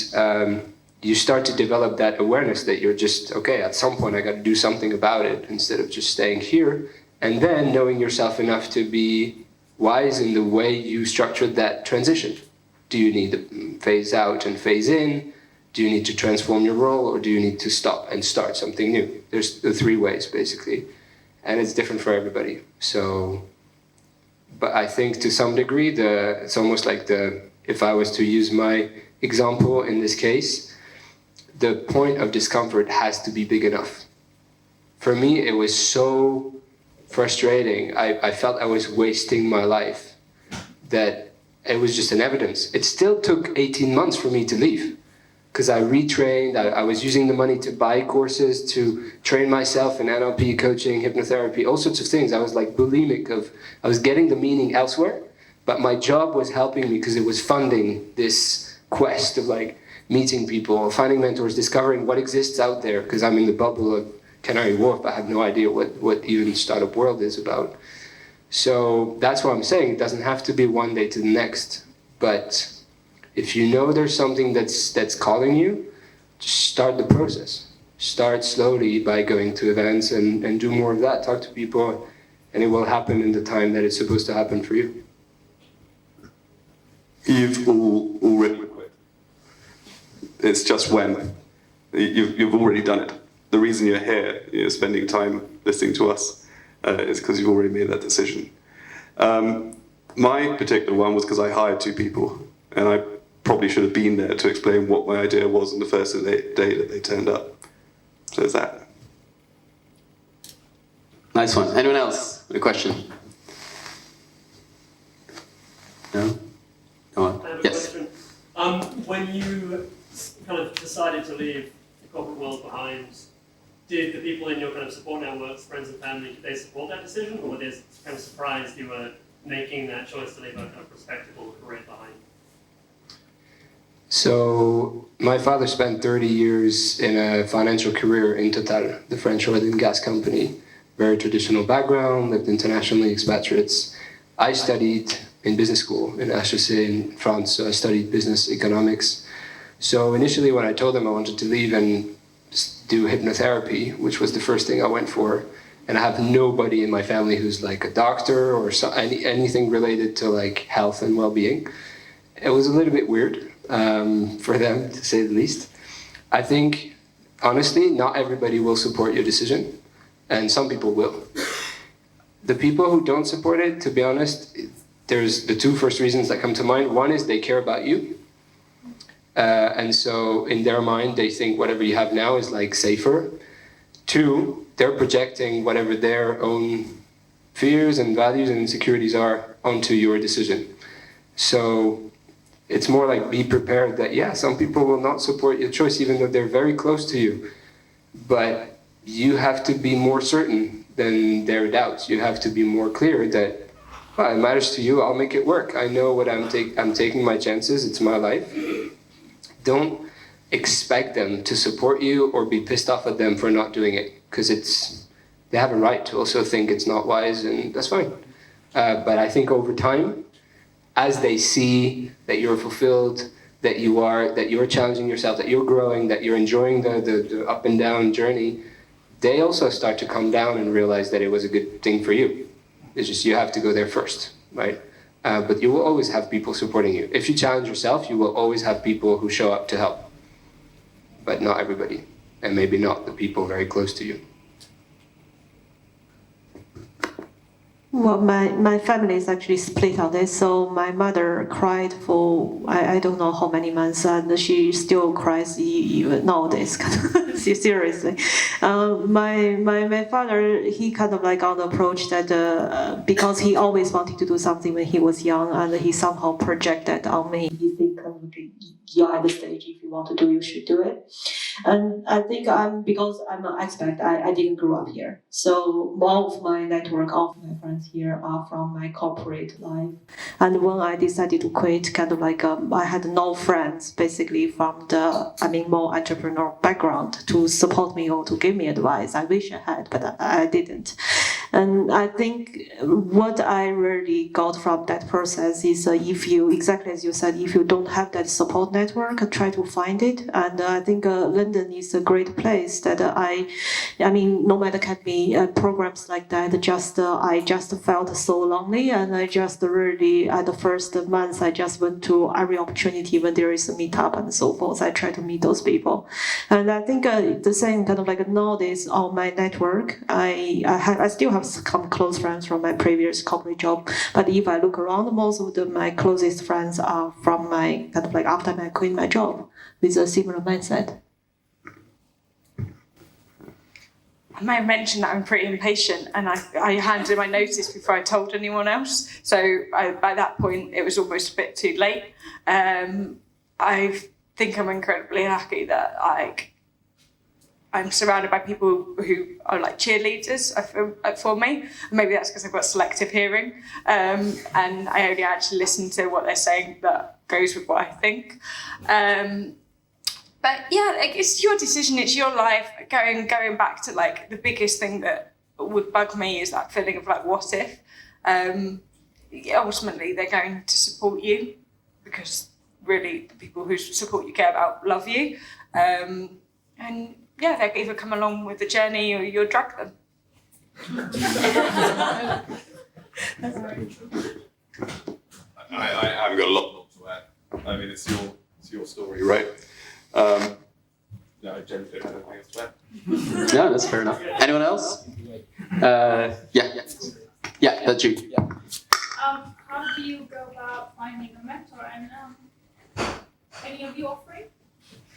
you start to develop that awareness that you're just, okay, at some point I got to do something about it instead of just staying here. And then knowing yourself enough to be wise in the way you structured that transition. Do you need to phase out and phase in? Do you need to transform your role, or do you need to stop and start something new? There's the 3 ways basically, and it's different for everybody. So, but I think to some degree, it's almost like if I was to use my example in this case, the point of discomfort has to be big enough. For me, it was so frustrating. I felt I was wasting my life, that it was just an evidence. It still took 18 months for me to leave because I retrained. I was using the money to buy courses, to train myself in NLP, coaching, hypnotherapy, all sorts of things. I was like bulimic I was getting the meaning elsewhere, but my job was helping me because it was funding this quest of like meeting people, finding mentors, discovering what exists out there, because I'm in the bubble of Canary Wharf. I have no idea what even startup world is about. So that's what I'm saying. It doesn't have to be one day to the next. But if you know there's something that's calling you, just start the process. Start slowly by going to events and do more of that. Talk to people, and it will happen in the time that it's supposed to happen for you. You've already quit. It's just when. You've already done it. The reason you're here, you're spending time listening to us, is because you've already made that decision. My particular one was because I hired 2 people, and I probably should have been there to explain what my idea was on the first day that they turned up. So there's that. Nice one. Anyone else with a question? No? Go on. I have a Yes. question. When you kind of decided to leave the corporate world behind, did the people in your kind of support networks, friends and family, did they support that decision, or were they kind of surprised you were making that choice to leave a kind of respectable career behind? So my father spent 30 years in a financial career in Total, the French oil and gas company. Very traditional background, lived internationally, expatriates. I studied in business school in HEC in France, so I studied business economics. So initially when I told them I wanted to leave and do hypnotherapy, which was the first thing I went for, and I have nobody in my family who's like a doctor or anything related to like health and well-being, it was a little bit weird for them, to say the least. I think, honestly, not everybody will support your decision, and some people will. The people who don't support it, to be honest, there's the two first reasons that come to mind. One is they care about you. And so in their mind, they think whatever you have now is like safer. Two, they're projecting whatever their own fears and values and insecurities are onto your decision. So it's more like be prepared that, yeah, some people will not support your choice, even though they're very close to you. But you have to be more certain than their doubts. You have to be more clear that, well, it matters to you, I'll make it work. I know what I'm taking my chances, it's my life. Don't expect them to support you or be pissed off at them for not doing it, because they have a right to also think it's not wise, and that's fine. But I think over time, as they see that you're fulfilled, that you're challenging yourself, that you're growing, that you're enjoying the up and down journey, they also start to come down and realize that it was a good thing for you. It's just you have to go there first, right? But you will always have people supporting you. If you challenge yourself, you will always have people who show up to help. But not everybody, and maybe not the people very close to you. Well, my family is actually split on this. So my mother cried for I don't know how many months, and she still cries even nowadays. Seriously, my father, he kind of like on the approach that because he always wanted to do something when he was young, and he somehow projected on me. He think kind of you're at the stage, if you want to do, you should do it. And I think because I'm an expat, I didn't grow up here. So more of my network, all of my friends here are from my corporate life. And when I decided to quit, kind of like I had no friends basically from the, more entrepreneurial background to support me or to give me advice. I wish I had, but I didn't. And I think what I really got from that process is if you, exactly as you said, if you don't have that support network, try to find it. And I think London is a great place that Nomad Academy programs like that. I just felt so lonely, and I just really at the first month I just went to every opportunity when there is a meetup and so forth. I try to meet those people, and I think the same kind of like nowadays on my network, I still have some close friends from my previous corporate job. But if I look around, most of my closest friends are from my kind of like after I quit my job with a similar mindset. I may have mentioned that I'm pretty impatient, and I handed in my notice before I told anyone else. So by that point, it was almost a bit too late. I think I'm incredibly lucky that I'm surrounded by people who are like cheerleaders for me. Maybe that's because I've got selective hearing, and I only actually listen to what they're saying that goes with what I think. But yeah, it's your decision, it's your life. Going back to like the biggest thing that would bug me is that feeling of like, what if? Ultimately, they're going to support you because really the people who support you care about love you. And yeah, they'll either come along with the journey or you'll drag them. I haven't got a lot more to add. I mean, it's your story, right? No, I generally don't have anything else to add. No, that's fair enough. Anyone else? Yeah, that's you. Yeah. How do you go about finding a mentor, and any of you offering?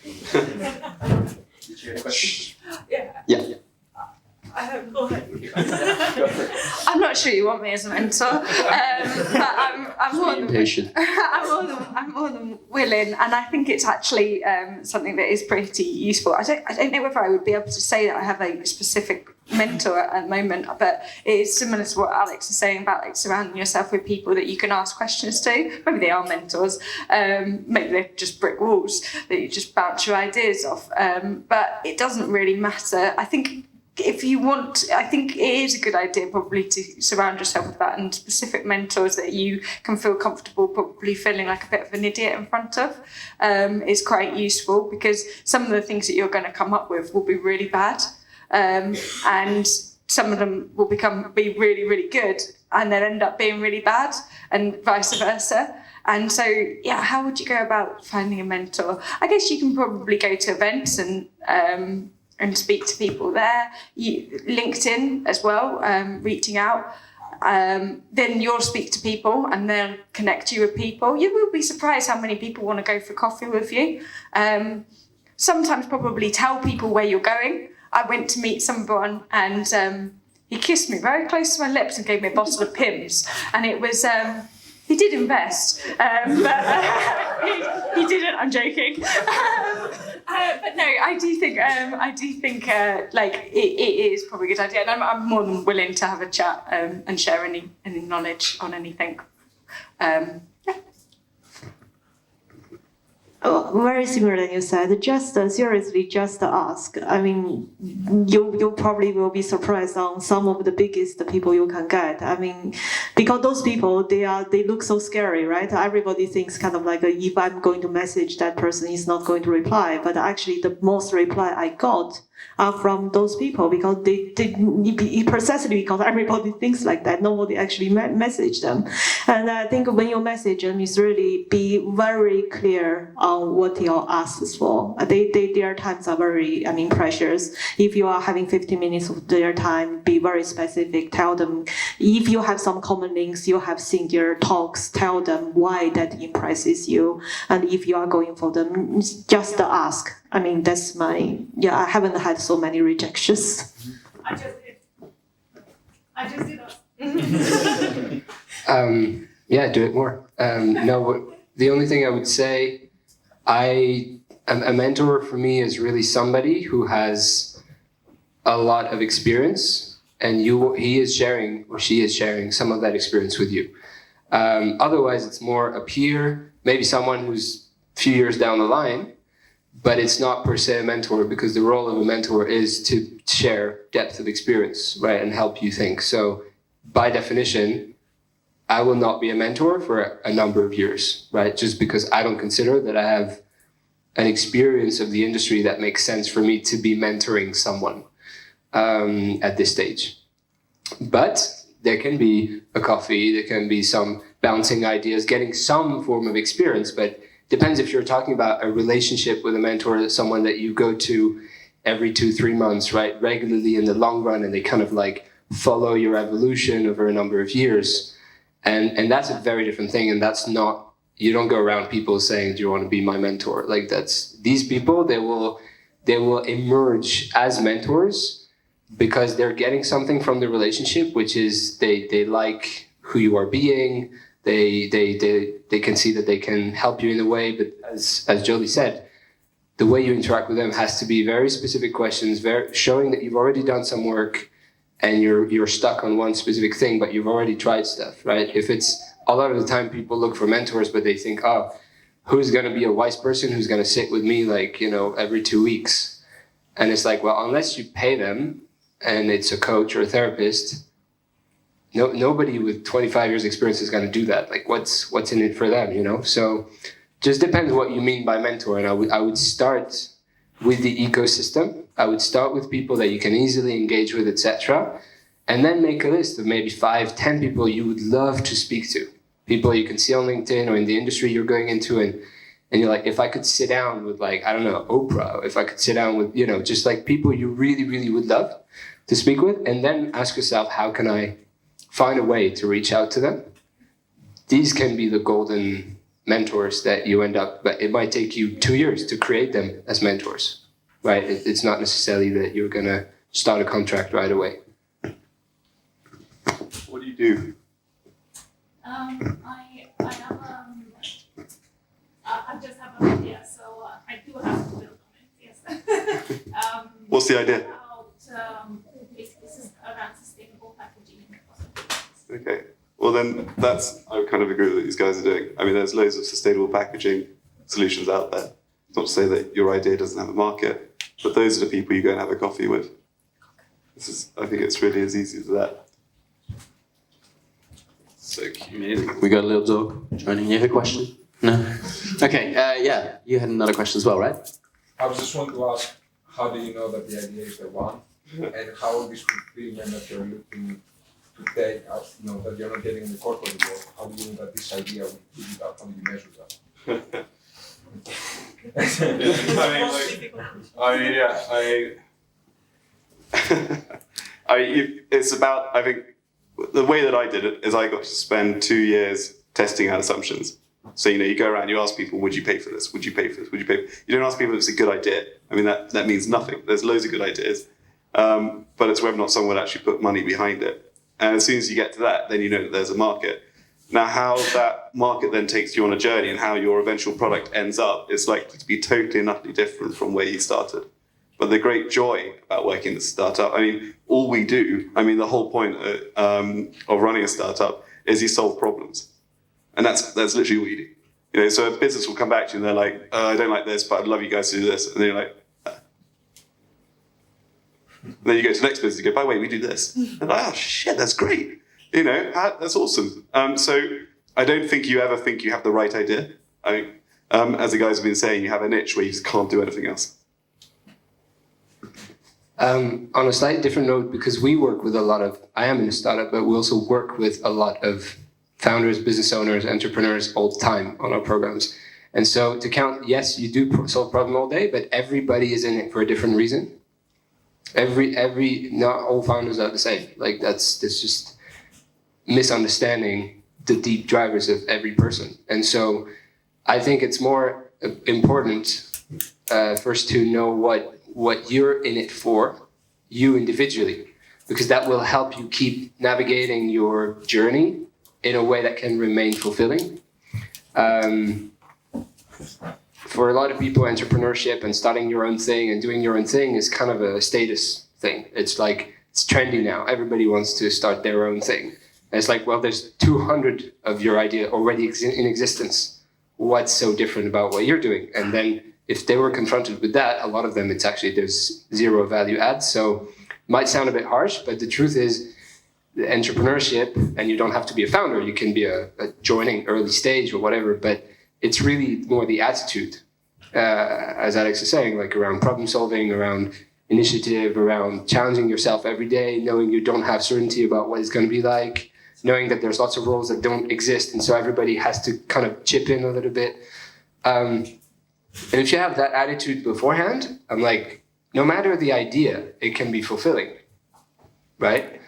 Did you have a question? Yeah. Go ahead. I'm not sure you want me as a mentor, but I'm more than patient. I'm more than willing, and I think it's actually something that is pretty useful. I don't know whether I would be able to say that I have a specific mentor at the moment, but it is similar to what Alex is saying about like surrounding yourself with people that you can ask questions to. Maybe they are mentors, maybe they're just brick walls that you just bounce your ideas off. But it doesn't really matter. I think if you want, I think it is a good idea probably to surround yourself with that and specific mentors that you can feel comfortable probably feeling like a bit of an idiot in front of is quite useful, because some of the things that you're going to come up with will be really bad, and some of them will be really, really good and then end up being really bad, and vice versa. And so, yeah, how would you go about finding a mentor? I guess you can probably go to events and speak to people there. LinkedIn as well, reaching out. Then you'll speak to people and they'll connect you with people. You will be surprised how many people want to go for coffee with you. Sometimes probably tell people where you're going. I went to meet someone and he kissed me very close to my lips and gave me a bottle of Pimm's. And it was... he did invest, but he didn't. I'm joking. But no, I do think like it is probably a good idea, and I'm more than willing to have a chat and share any knowledge on anything. Yeah. Oh, very similar than you said. Just seriously, just ask. I mean, you probably will be surprised on some of the biggest people you can get. I mean, because those people they look so scary, right? Everybody thinks kind of like if I'm going to message that person, he's not going to reply. But actually, the most reply I got are from those people, because they precisely because everybody thinks like that. Nobody actually message them, and I think when you message them, is really be very clear on what your ask is for. Their times are very, precious. If you are having 15 minutes of their time, be very specific. Tell them if you have some common links, you have seen their talks. Tell them why that impresses you, and if you are going for them, just ask. That's I haven't had so many rejections. I just did Yeah, do it more. No, but the only thing I would say, a mentor for me is really somebody who has a lot of experience, and he is sharing or she is sharing some of that experience with you. Otherwise, it's more a peer, maybe someone who's a few years down the line, but it's not per se a mentor, because the role of a mentor is to share depth of experience, right, and help you think. So by definition, I will not be a mentor for a number of years, right, just because I don't consider that I have an experience of the industry that makes sense for me to be mentoring someone at this stage. But there can be a coffee, there can be some bouncing ideas, getting some form of experience, but depends if you're talking about a relationship with a mentor, someone that you go to every 2-3 months, right, regularly in the long run, and they kind of like follow your evolution over a number of years. And that's a very different thing. And that's not, you don't go around people saying, do you want to be my mentor? Like these people, they will emerge as mentors because they're getting something from the relationship, which is they like who you are being. They can see that they can help you in a way, but as Jolie said, the way you interact with them has to be very specific questions, showing that you've already done some work and you're stuck on one specific thing, but you've already tried stuff, right? If it's a lot of the time people look for mentors, but they think, oh, who's going to be a wise person who's going to sit with me every 2 weeks? And it's like, well, unless you pay them and it's a coach or a therapist, nobody with 25 years experience is going to do that. Like what's in it for them, So just depends what you mean by mentor. And I would start with the ecosystem. I would start with people that you can easily engage with, etc. And then make a list of maybe 5-10 people you would love to speak to. People you can see on LinkedIn or in the industry you're going into, and you're like, if I could sit down with Oprah, if I could sit down with, just like people you really, really would love to speak with, and then ask yourself, how can I find a way to reach out to them? These can be the golden mentors that you end up, but it might take you 2 years to create them as mentors, right? It's not necessarily that you're going to start a contract right away. What do you do? I just have an idea, so I do have to build on it, yes. What's the idea? This is around sustainable packaging. Okay. Well, then I kind of agree with what these guys are doing. There's loads of sustainable packaging solutions out there. It's not to say that your idea doesn't have a market, but those are the people you go and have a coffee with. I think it's really as easy as that. So cute. We got a little dog joining. You have a question? No? Okay, yeah, you had another question as well, right? I was just want to ask, how do you know that the idea is the one? And how this fulfillment that you're looking to take out, that you're not getting in the corporate world, how do you know that this idea will be out? How do you measure that? It's about, I think, the way that I did it is I got to spend 2 years testing out assumptions. So, you go around, you ask people, would you pay for this? Would you pay for this? Would you pay for this? You don't ask people if it's a good idea. I mean, that means nothing. There's loads of good ideas. But it's whether or not someone would actually put money behind it. And as soon as you get to that, then you know that there's a market. Now, how that market then takes you on a journey and how your eventual product ends up is likely to be totally and utterly different from where you started. But the great joy about working in a startup, I mean, all we do, I mean, the whole point of running a startup is you solve problems. And that's literally what you do. So a business will come back to you and they're like, I don't like this, but I'd love you guys to do this. And then you're like, then you go to the next business, you go, by the way, we do this. And like, oh shit, that's great. That's awesome. So I don't think you ever think you have the right idea. I think, as the guys have been saying, you have a niche where you just can't do anything else. On a slightly different note, because we work with I am in a startup, but we also work with a lot of founders, business owners, entrepreneurs all the time on our programs. And so to count, yes, you do solve problem all day, but everybody is in it for a different reason. Not all founders are the same. Like that's just misunderstanding the deep drivers of every person. And so I think it's more important first to know what you're in it for, you individually, because that will help you keep navigating your journey in a way that can remain fulfilling. For a lot of people, entrepreneurship and starting your own thing and doing your own thing is kind of a status thing. It's like, it's trendy now. Everybody wants to start their own thing. And it's like, well, there's 200 of your idea already in existence. What's so different about what you're doing? And then if they were confronted with that, a lot of them, there's zero value add. So it might sound a bit harsh, but the truth is the entrepreneurship, and you don't have to be a founder, you can be a joining early stage or whatever, but it's really more the attitude, as Alex is saying, like around problem solving, around initiative, around challenging yourself every day, knowing you don't have certainty about what it's going to be like, knowing that there's lots of roles that don't exist, and so everybody has to kind of chip in a little bit. And if you have that attitude beforehand, I'm like, no matter the idea, it can be fulfilling, right?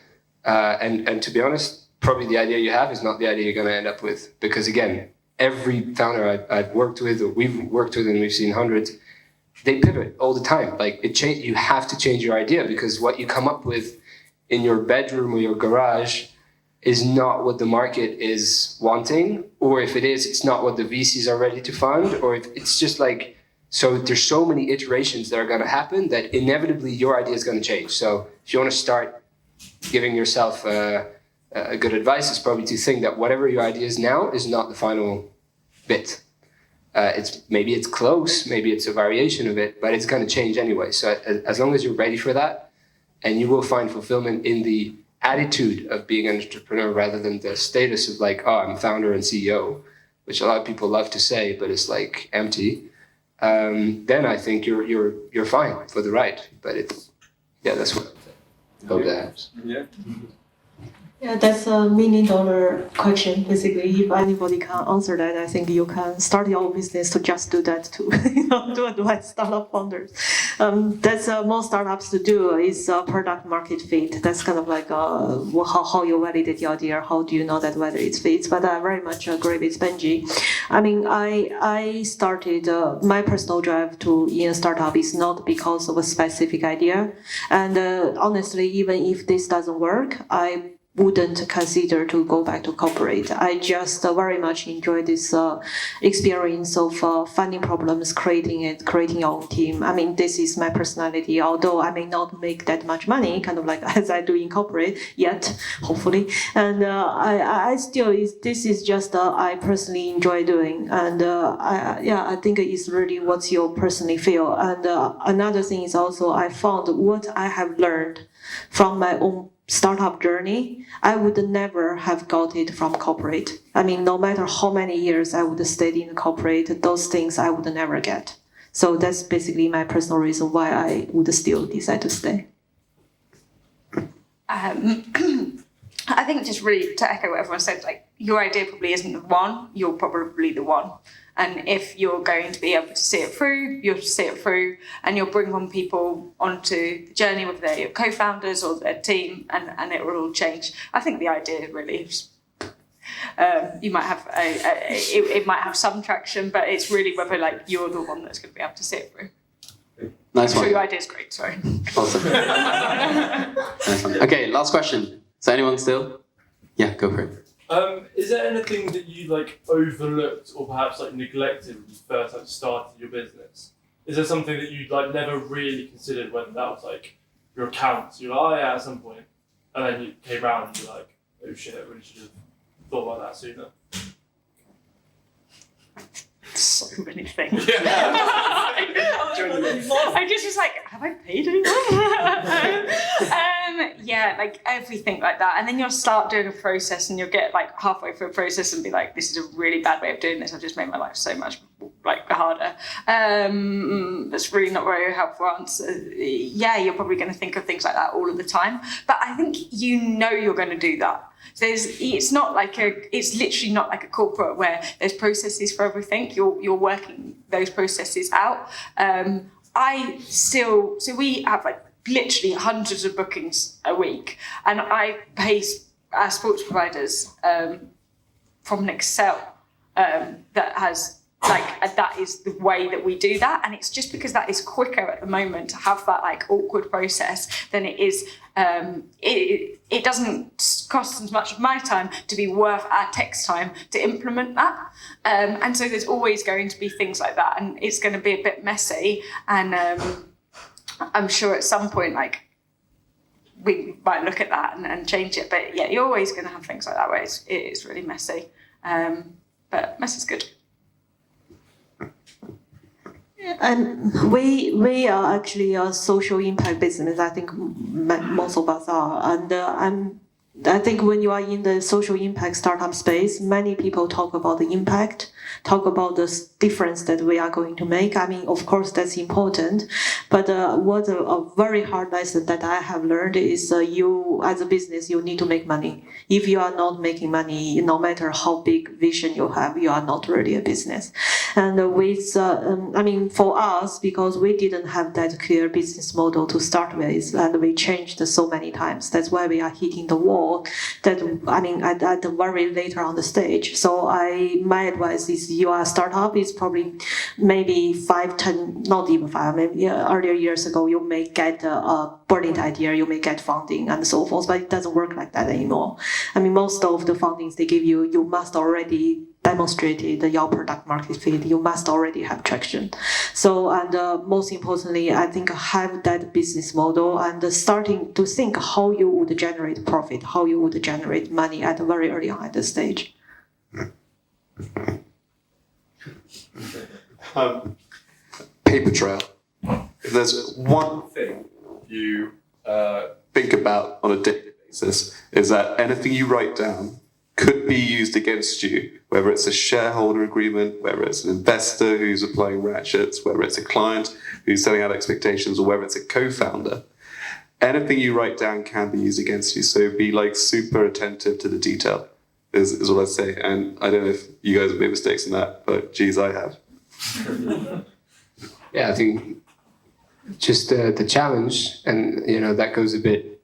And to be honest, probably the idea you have is not the idea you're going to end up with, because again, every founder I've worked with, or we've worked with, and we've seen hundreds, they pivot all the time. Like you have to change your idea, because what you come up with in your bedroom or your garage is not what the market is wanting, or if it is, it's not what the VCs are ready to fund, or if it's just like, so there's so many iterations that are going to happen that inevitably your idea is going to change. So if you want to start giving yourself a good advice, is probably to think that whatever your idea is now is not the final bit. Maybe it's close, maybe it's a variation of it, but it's going to change anyway. So as long as you're ready for that, and you will find fulfillment in the attitude of being an entrepreneur rather than the status of like, oh, I'm founder and CEO, which a lot of people love to say, but it's like empty. Then I think you're fine for the ride. But that's what I hope that helps. Yeah. Yeah, that's $1 million question. Basically, if anybody can answer that, I think you can start your own business to just do that too. Do advise startup founders. That's most startups to do is product market fit. That's kind of like how you validate your idea. How do you know that whether it fits? But I very much agree with Benji. I mean, I started my personal drive to in a startup is not because of a specific idea. And honestly, even if this doesn't work, I wouldn't consider to go back to corporate. I just very much enjoy this experience of finding problems, creating your own team. I mean, this is my personality. Although I may not make that much money, kind of like as I do in corporate yet, hopefully. And I still, this is just I personally enjoy doing. And I think it's really what you personally feel. And another thing is also I found what I have learned from my own startup journey, I would never have got it from corporate. I mean, no matter how many years I would stay in corporate, those things I would never get. So that's basically my personal reason why I would still decide to stay. I think just really to echo what everyone said, like your idea probably isn't the one, you're probably the one. And if you're going to be able to see it through, you'll see it through and you'll bring on people onto the journey, whether they're your co-founders or their team, and it will all change. I think the idea really is, you might have it might have some traction, but it's really whether like you're the one that's going to be able to see it through. Nice one. Your idea is great, sorry. Awesome. Nice one. Okay, last question. Is there anyone still? Yeah, go for it. Is there anything that you like overlooked or perhaps like neglected when you first like started your business? Is there something that you like never really considered, whether that was like your accounts? You're like, oh yeah, at some point, and then you came around and you're like, oh shit, I really should have thought about that sooner. So many things. I just was like, have I paid anyone? Yeah, like everything like that. And then you'll start doing a process and you'll get like halfway through a process and be like, this is a really bad way of doing this. I've just made my life so much like harder. That's really not very helpful answer. Yeah, you're probably going to think of things like that all of the time. But I think you're going to do that. It's literally not like a corporate where there's processes for everything. You're working those processes out. We have like literally hundreds of bookings a week, and I pay our sports providers from an Excel that has that is the way that we do that, and it's just because that is quicker at the moment to have that like awkward process than it is. It doesn't cost as much of my time to be worth our tech's time to implement that, and so there's always going to be things like that, and it's going to be a bit messy, and I'm sure at some point like we might look at that and change it, but yeah, you're always going to have things like that where it is really messy, but mess is good. And we are actually a social impact business. I think most of us are, and I think when you are in the social impact startup space, many people talk about the impact, talk about the difference that we are going to make. I mean, of course, that's important. But what a very hard lesson that I have learned is you, as a business, you need to make money. If you are not making money, no matter how big vision you have, you are not really a business. And for us, because we didn't have that clear business model to start with, and we changed so many times, that's why we are hitting the wall. At the very later on the stage. So my advice is, you are a startup, is probably maybe 5, 10, not even 5, maybe earlier years ago, you may get a brilliant idea, you may get funding and so forth, but it doesn't work like that anymore. I mean, most of the fundings they give you, you must already demonstrated your product market fit, you must already have traction. So, and most importantly, I think have that business model and starting to think how you would generate profit, how you would generate money at a very early on at the stage. Paper trail. If there's one thing you think about on a daily basis, is that anything you write down could be used against you, whether it's a shareholder agreement, whether it's an investor who's applying ratchets, whether it's a client who's setting out expectations, or whether it's a co-founder. Anything you write down can be used against you, so be like super attentive to the detail, is what I'd say. And I don't know if you guys have made mistakes in that, but geez, I have. Yeah, I think just the challenge, and that goes a bit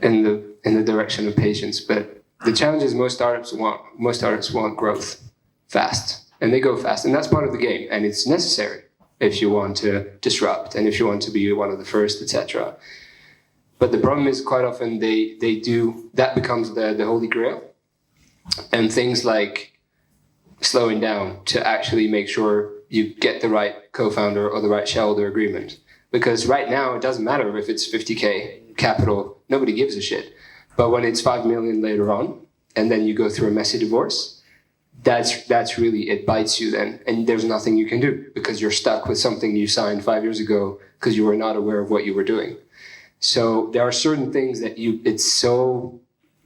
in the direction of patience, but the challenge is most startups want growth fast, and they go fast, and that's part of the game, and it's necessary if you want to disrupt and if you want to be one of the first, etc. But the problem is quite often they do, that becomes the holy grail. And things like slowing down to actually make sure you get the right co-founder or the right shareholder agreement. Because right now, it doesn't matter if it's 50K capital, nobody gives a shit. But when it's 5 million later on, and then you go through a messy divorce, that's really, it bites you then. And there's nothing you can do because you're stuck with something you signed 5 years ago because you were not aware of what you were doing. So there are certain things that it's so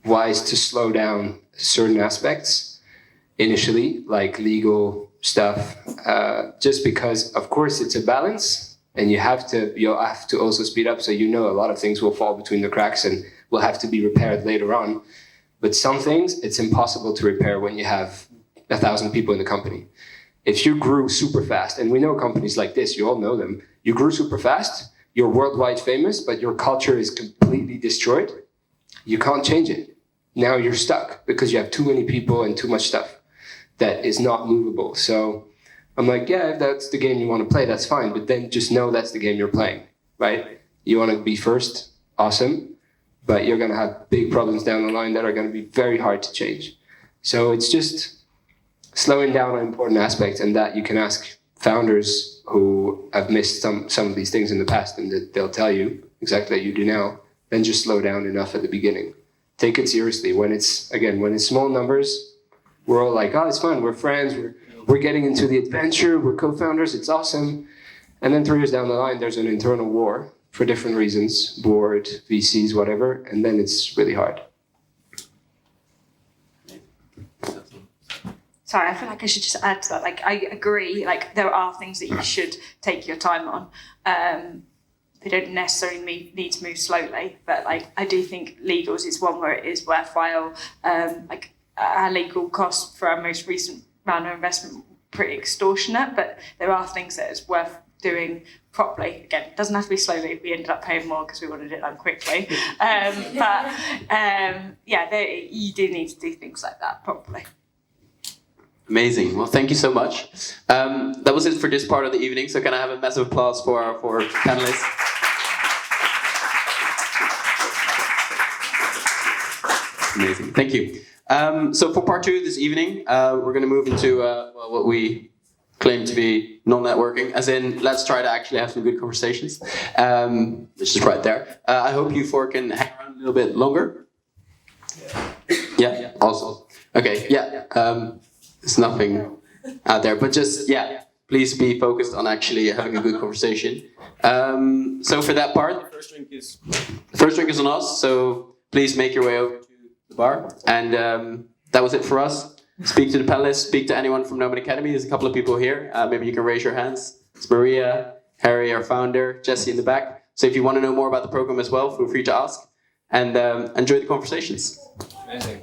wise to slow down certain aspects initially, like legal stuff, just because, of course, it's a balance, and you'll have to also speed up. So a lot of things will fall between the cracks and will have to be repaired later on. But some things it's impossible to repair when you have 1,000 people in the company. If you grew super fast, and we know companies like this, you all know them. You grew super fast, you're worldwide famous, but your culture is completely destroyed. You can't change it. Now you're stuck because you have too many people and too much stuff that is not movable. So I'm like, yeah, if that's the game you want to play, that's fine. But then just know that's the game you're playing, right? You want to be first, awesome. But you're going to have big problems down the line that are going to be very hard to change. So it's just slowing down on important aspects, and that you can ask founders who have missed some of these things in the past, and that they'll tell you exactly that you do now. Then just slow down enough at the beginning. Take it seriously. When it's small numbers, we're all like, oh, it's fun. We're friends. We're getting into the adventure. We're co-founders. It's awesome. And then 3 years down the line, there's an internal war for different reasons, board, VCs, whatever. And then it's really hard. Sorry, I feel like I should just add to that. Like, I agree. Like, there are things that you should take your time on. They don't necessarily need to move slowly, but like, I do think legals is one where it is worthwhile. Like, our legal costs for our most recent round of investment pretty extortionate, but there are things that it's worth doing properly. Again, it doesn't have to be slowly. We ended up paying more because we wanted it done quickly. You do need to do things like that properly. Amazing. Well, thank you so much. That was it for this part of the evening. So can I have a massive applause for our panelists? Amazing. Thank you. So for part 2 this evening, we're going to move into what we claim to be non-networking, as in let's try to actually have some good conversations, which is right there. I hope you four can hang around a little bit longer. Yeah. Awesome. Okay. Yeah. There's nothing out there, but just, please be focused on actually having a good conversation. So for that part, the first drink is on us, so please make your way over to the bar. And that was it for us. Speak to the panelists, speak to anyone from Nomad Academy. There's a couple of people here. Maybe you can raise your hands. It's Maria, Harry, our founder, Jesse in the back. So if you want to know more about the program as well, feel free to ask. And enjoy the conversations. Amazing.